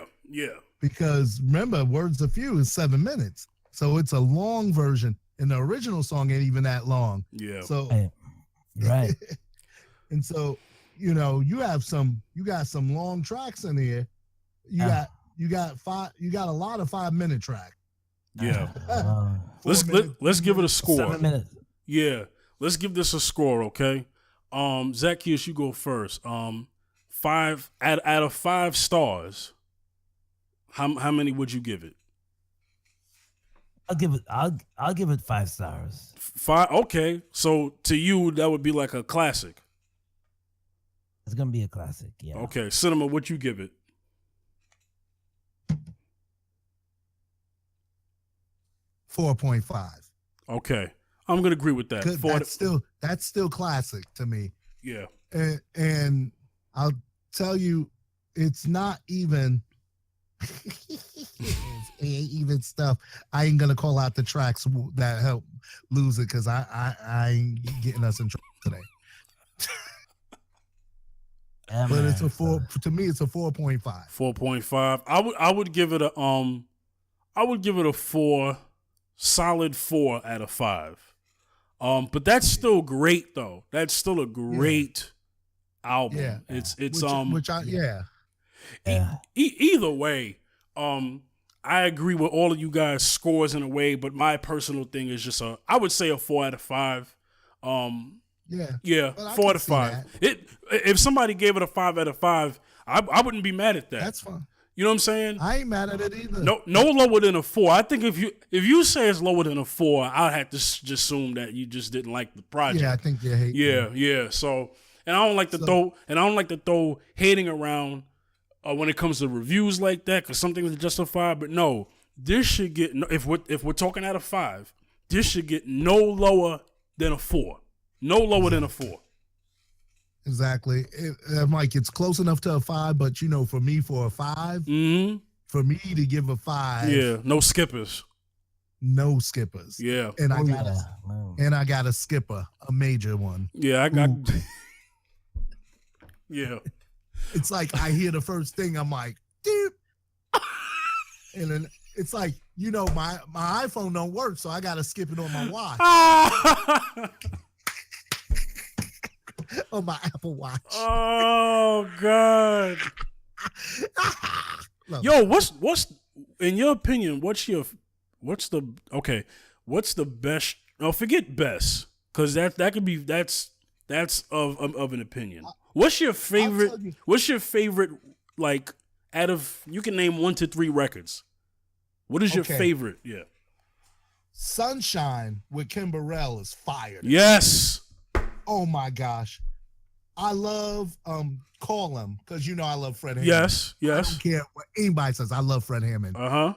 Because remember, Words of Few is 7 minutes. So it's a long version, and the original song ain't even that long. Yeah. So, right. And so, you got some long tracks in here. You got a lot of 5-minute track. Yeah. Let's give it a score. 7 minutes. Yeah. Let's give this a score, okay? Zaccheus, you go first. 5 out of 5 stars. How many would you give it? I'll give it 5 stars. 5. Okay, so to you that would be like a classic. It's gonna be a classic. Yeah. Okay, Cinema, what you give it? 4.5. Okay, I'm gonna agree with that. That's still classic to me. Yeah. And I'll tell you, it's not even. Even stuff. I ain't gonna call out the tracks that help lose it because I ain't getting us in trouble today. But it's a 4. To me, it's a 4.5. 4.5. I would give it a 4 solid 4 out of 5. But that's still great though. That's still a great album. Yeah. It's Yeah. Either way, I agree with all of you guys' scores in a way, but my personal thing is just I would say a 4 out of 5. Yeah, Well, 4 out of 5. If somebody gave it a 5 out of 5, I wouldn't be mad at that. That's fine. You know what I'm saying? I ain't mad at it either. No lower than a 4. I think if you say it's lower than a 4, I'll have to just assume that you just didn't like the project. Yeah, I think you hate. Yeah. So, and I don't like to throw hating around when it comes to reviews like that, because some things are justified. But no, this should get, if we're talking out of 5, this should get no lower than a 4. No lower than a 4. Exactly. I'm like, it's close enough to a 5, but for me, for a 5, for me to give a 5, yeah, no skippers. No skippers. Yeah. And I got a skipper, a major one. Yeah, I got. Yeah. It's like I hear the first thing, I'm like, dude. And then it's like, my iPhone don't work, so I gotta skip it on my watch. On my Apple Watch. Oh God. Yo, what's in your opinion, what's the best, forget best, because that could be that's of an opinion. What's your favorite like out of, you can name 1 to 3 records. What is your favorite? Yeah. Sunshine with Kim Burrell is fire. Yes. Oh my gosh. I love Call Him, because I love Fred Hammond. Yes. I don't care what anybody says. I love Fred Hammond. Uh-huh.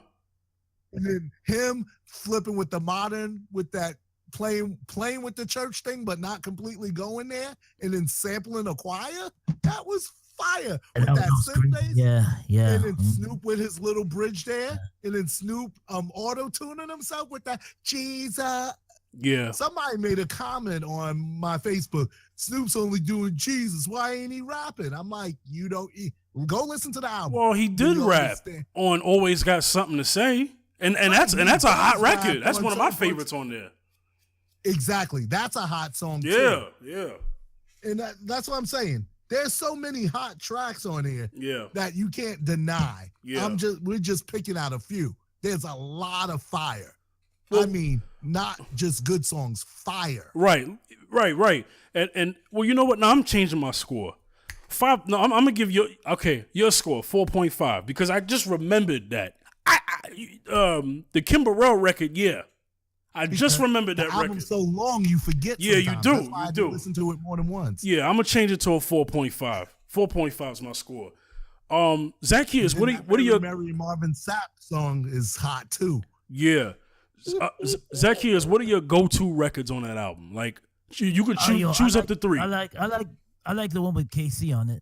And then him flipping with the modern, with that playing with the church thing, but not completely going there, and then sampling a choir. That was fire. With that synth bass. Yeah. And then Snoop with his little bridge there. And then Snoop auto-tuning himself with that Jesus. Yeah. Somebody made a comment on my Facebook. Snoop's only doing Jesus. Why ain't he rapping? I'm like, go listen to the album. Well, he did rap on Always Got Something to Say. And that's a hot record. That's one of my favorites on there. Exactly. That's a hot song too. Yeah. And that's what I'm saying. There's so many hot tracks on here that you can't deny. Yeah. We're just picking out a few. There's a lot of fire. Well, I mean, not just good songs, fire. Right. And well, you know what? Now I'm changing my score. 5. No, I'm gonna give you your score 4.5, because I just remembered that. The Kim Burrell record, I just remembered that record. The album's so long you forget. Yeah, sometimes. you do. That's why I do listen to it more than once. Yeah, I'm gonna change it to a 4.5. 4.5 is my score. Zaccheus, what are your Mary Marvin Sapp song is hot too. Yeah. Zaccheus, what are your go-to records on that album? Like, you could choose up to 3. I like the one with KC on it.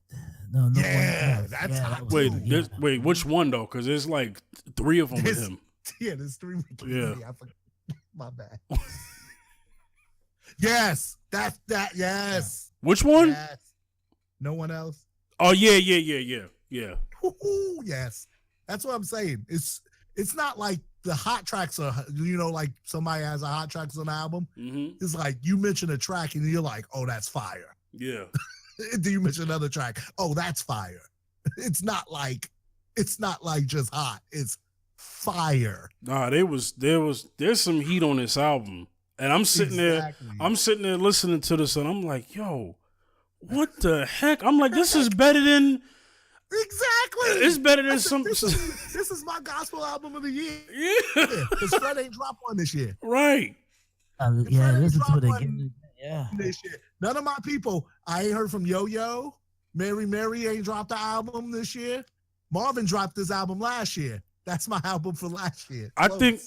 No, that's hot. Wait, which one though? Because there's like 3 of them with him. Yeah, there's 3 with KC. Yeah. My bad. Yes, that's that. Yes. Which one? Yes. No one else. Oh yeah. Woo-hoo, yes, that's what I'm saying. It's not like the hot tracks are, like somebody has a hot tracks on the album. Mm-hmm. It's like you mention a track and you're like, oh, that's fire. Yeah. Do you mention another track? Oh, that's fire. It's not like just hot. It's fire. Nah, there's some heat on this album, and I'm sitting there listening to this, and I'm like, yo, what the heck? I'm like, this is better than. Exactly. It's better than some. This is my gospel album of the year. Yeah. Because Fred ain't dropped one this year. Right. Listen to it again. Yeah. This year. None of my people. I ain't heard from Yo-Yo. Mary ain't dropped the album this year. Marvin dropped this album last year. That's my album for last year. I think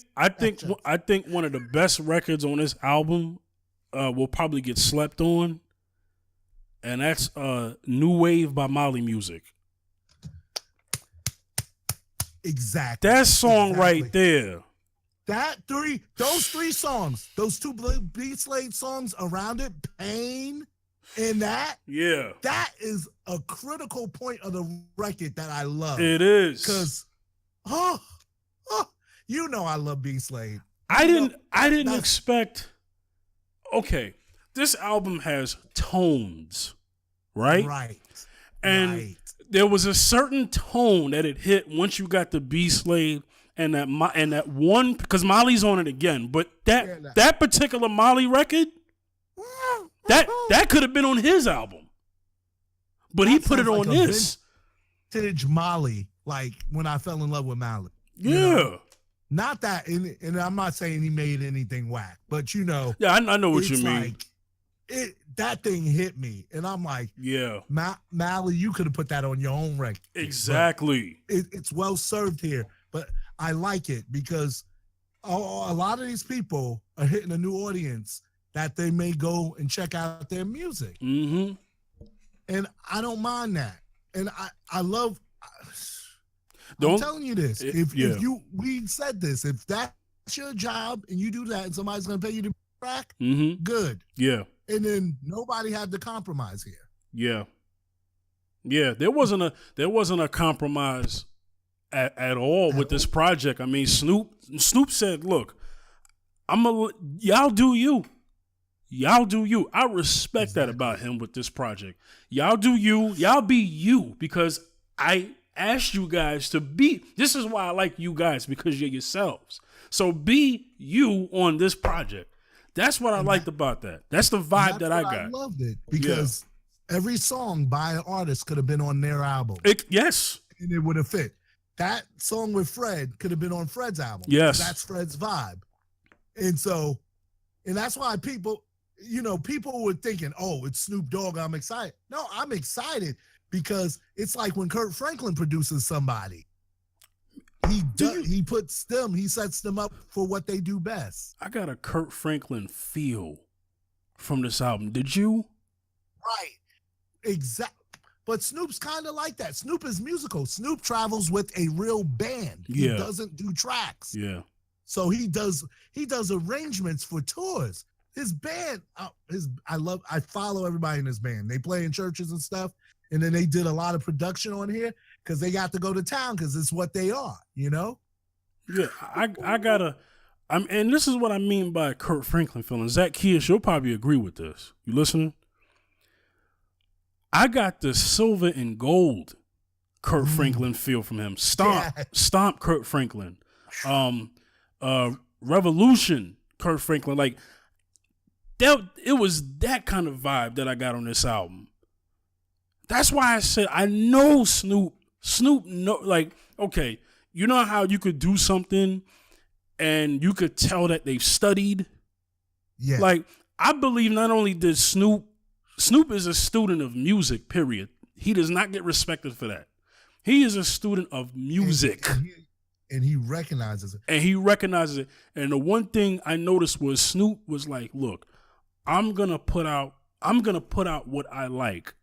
one of the best records on this album will probably get slept on, and that's New Wave by Molly Music. Exactly. That song right there. Those 3 songs, those 2 Beat Slade songs around it, Pain and that. Yeah. That is a critical point of the record that I love. It is. Because, I love Beat Slade. I didn't that's- expect. Okay, this album has tones, right? Right. And right. there was a certain tone that it hit once you got the B Slade and that one, because Molly's on it again. But that particular Molly record, that could have been on his album, but he put it on this. Vintage Molly, like when I fell in love with Molly. Yeah. You know? Not that, and I'm not saying he made anything whack, but you know. Yeah, I know what you mean. Like, that thing hit me, and I'm like, yeah, Mally, you could have put that on your own record. Exactly. It's well served here, but I like it because a lot of these people are hitting a new audience that they may go and check out their music. Mm-hmm. And I don't mind that. And I love, I'm telling you this, if we said this, if that's your job and you do that and somebody's going to pay you to track, good. Yeah. And then nobody had to compromise here. Yeah. Yeah. There wasn't a compromise at all with this project. I mean, Snoop said, look, y'all do you. Y'all do you. I respect that about him with this project. Y'all do you. Y'all be you, because I asked you guys to be. This is why I like you guys, because you're yourselves. So be you on this project. That's what I liked about that. That's the vibe that I got. I loved it because every song by an artist could have been on their album. Yes. And it would have fit. That song with Fred could have been on Fred's album. Yes. That's Fred's vibe. And that's why people were thinking, oh, it's Snoop Dogg, I'm excited. No, I'm excited because it's like when Kurt Franklin produces somebody. He sets them up for what they do best. I got a Kurt Franklin feel from this album. Did you? Right. Exactly. But Snoop's kind of like that. Snoop is musical. Snoop travels with a real band. He doesn't do tracks. Yeah. So he does arrangements for tours. His band, I follow everybody in his band. They play in churches and stuff. And then they did a lot of production on here because they got to go to town because it's what they are, you know? Yeah, and this is what I mean by Kurt Franklin feeling. Zaccheus, you'll probably agree with this. You listening? I got the silver and gold Kurt Franklin feel from him. Stomp Kurt Franklin. Revolution Kurt Franklin. Like, it was that kind of vibe that I got on this album. That's why I said I know Snoop. Snoop, like, okay, you know how you could do something and you could tell that they've studied? Yeah. Like, I believe not only did Snoop is a student of music, period. He does not get respected for that. He is a student of music. And he recognizes it. And the one thing I noticed was Snoop was like, look, I'm gonna put out what I like.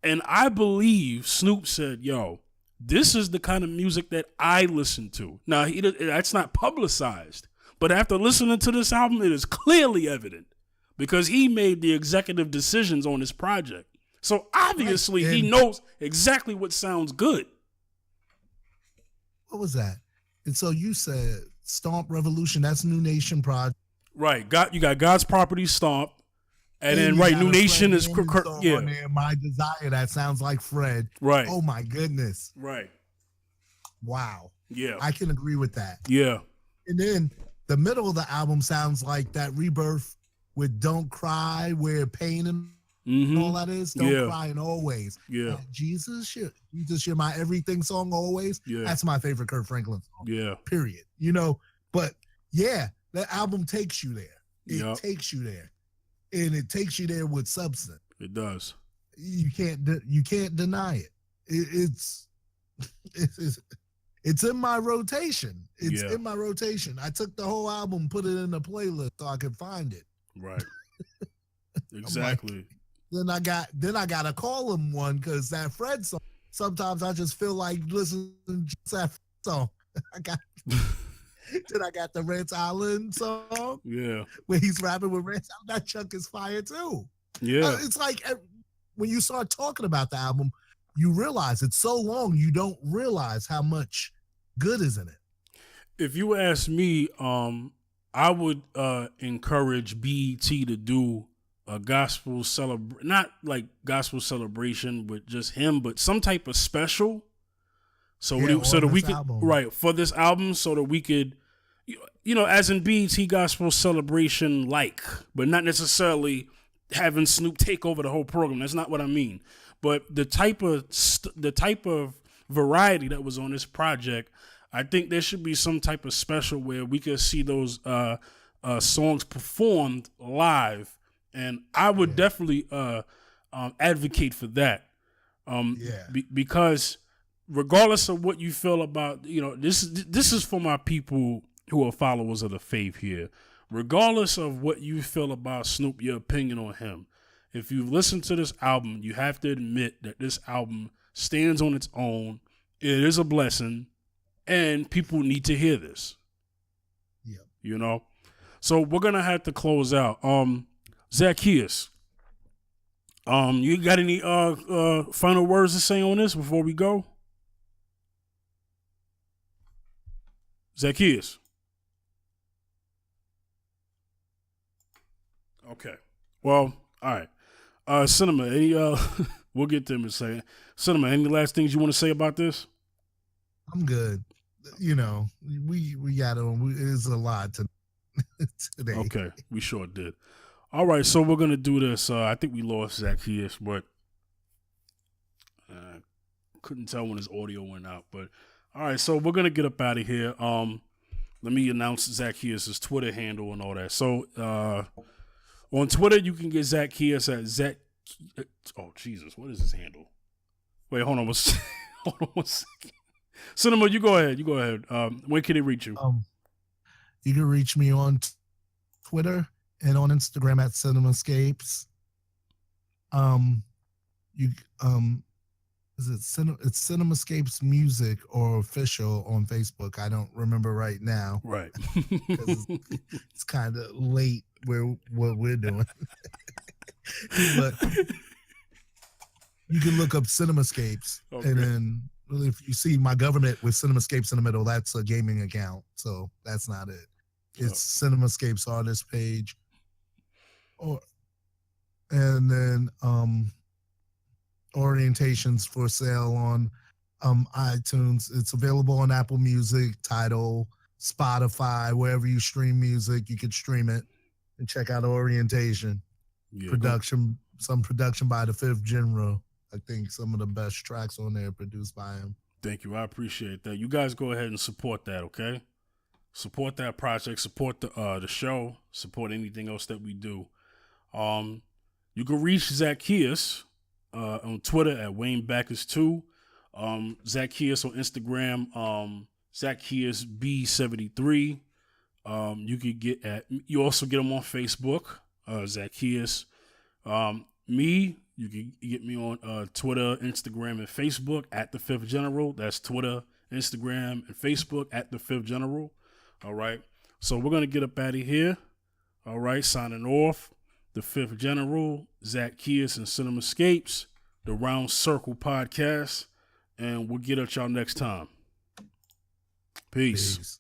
And I believe Snoop said, yo, this is the kind of music that I listen to. Now, that's not publicized. But after listening to this album, it is clearly evident because he made the executive decisions on this project. So obviously he knows exactly what sounds good. What was that? And so you said Stomp Revolution, that's New Nation project. Right. You got God's Property, Stomp. And then, New Nation is My Desire, that sounds like Fred. Right. Oh my goodness. Right. Wow. Yeah. I can agree with that. Yeah. And then the middle of the album sounds like that Rebirth with Don't Cry, where pain and all that is. Don't Cry and Always. Yeah. Jesus, you're my everything song, Always. Yeah. That's my favorite Kurt Franklin song. Yeah. Period. But yeah, that album takes you there. It takes you there. And it takes you there with substance. It does. You can't deny it. It's in my rotation. It's in my rotation. I took the whole album, put it in a playlist so I could find it. Right. Exactly. Then I got to call him one because that Fred song. Sometimes I just feel like listening to that song. Then I got the Rance Island song. Yeah. Where he's rapping with Rance Island. That chunk is fire too. Yeah. It's like when you start talking about the album, you realize it's so long, you don't realize how much good is in it. If you ask me, I would encourage BET to do a gospel not like gospel celebration with just him, but some type of special. So that we could album. For this album, so that we could, as in BET gospel celebration, but not necessarily having Snoop take over the whole program. That's not what I mean. But the type of variety that was on this project, I think there should be some type of special where we could see those songs performed live, and I would definitely advocate for that. Because regardless of what you feel about, this is for my people who are followers of the faith here. Regardless of what you feel about Snoop, your opinion on him, if you've listened to this album, you have to admit that this album stands on its own. It is a blessing, and people need to hear this. Yeah. So we're gonna have to close out. Zaccheus, you got any final words to say on this before we go? Zaccheus. Okay. Well, all right. Cinema, any we'll get to him in a second. Cinema, any last things you want to say about this? I'm good. We got on. It is a lot today. Okay, we sure did. All right, so we're gonna do this. I think we lost Zaccheus, but couldn't tell when his audio went out. But all right, so we're gonna get up out of here. Let me announce Zaccheus' Twitter handle and all that. So on Twitter, you can get Zaccheus at Zac. Oh Jesus, what is his handle? Wait, hold on one second. Cinema, you go ahead. When can they reach you? You can reach me on Twitter and on Instagram at Cinemascapes. It's Cinemascapes Music or Official on Facebook. I don't remember right now. Right. It's kind of late what we're doing. But you can look up Cinemascapes, and then if you see my government with Cinemascapes in the middle, that's a gaming account. So that's not it. It's Cinemascapes artist page. And then orientations for sale on iTunes. It's available on Apple Music, Tidal, Spotify, wherever you stream music, you can stream it and check out orientation. Some production by the Fifth General. I think some of the best tracks on there produced by him. Thank you. I appreciate that. You guys go ahead and support that, okay? Support that project, support the show, support anything else that we do. You can reach Zaccheus on Twitter at WayneBackers2. Zaccheus on Instagram, ZaccheusB73. You also get him on Facebook, Zaccheus. You can get me on Twitter, Instagram, and Facebook at The Fifth General. That's Twitter, Instagram, and Facebook at The Fifth General. All right. So we're going to get up out of here. All right. Signing off. The Fifth General, Zaccheus and Cinemascapes, the Round Circle Podcast. And we'll get at y'all next time. Peace.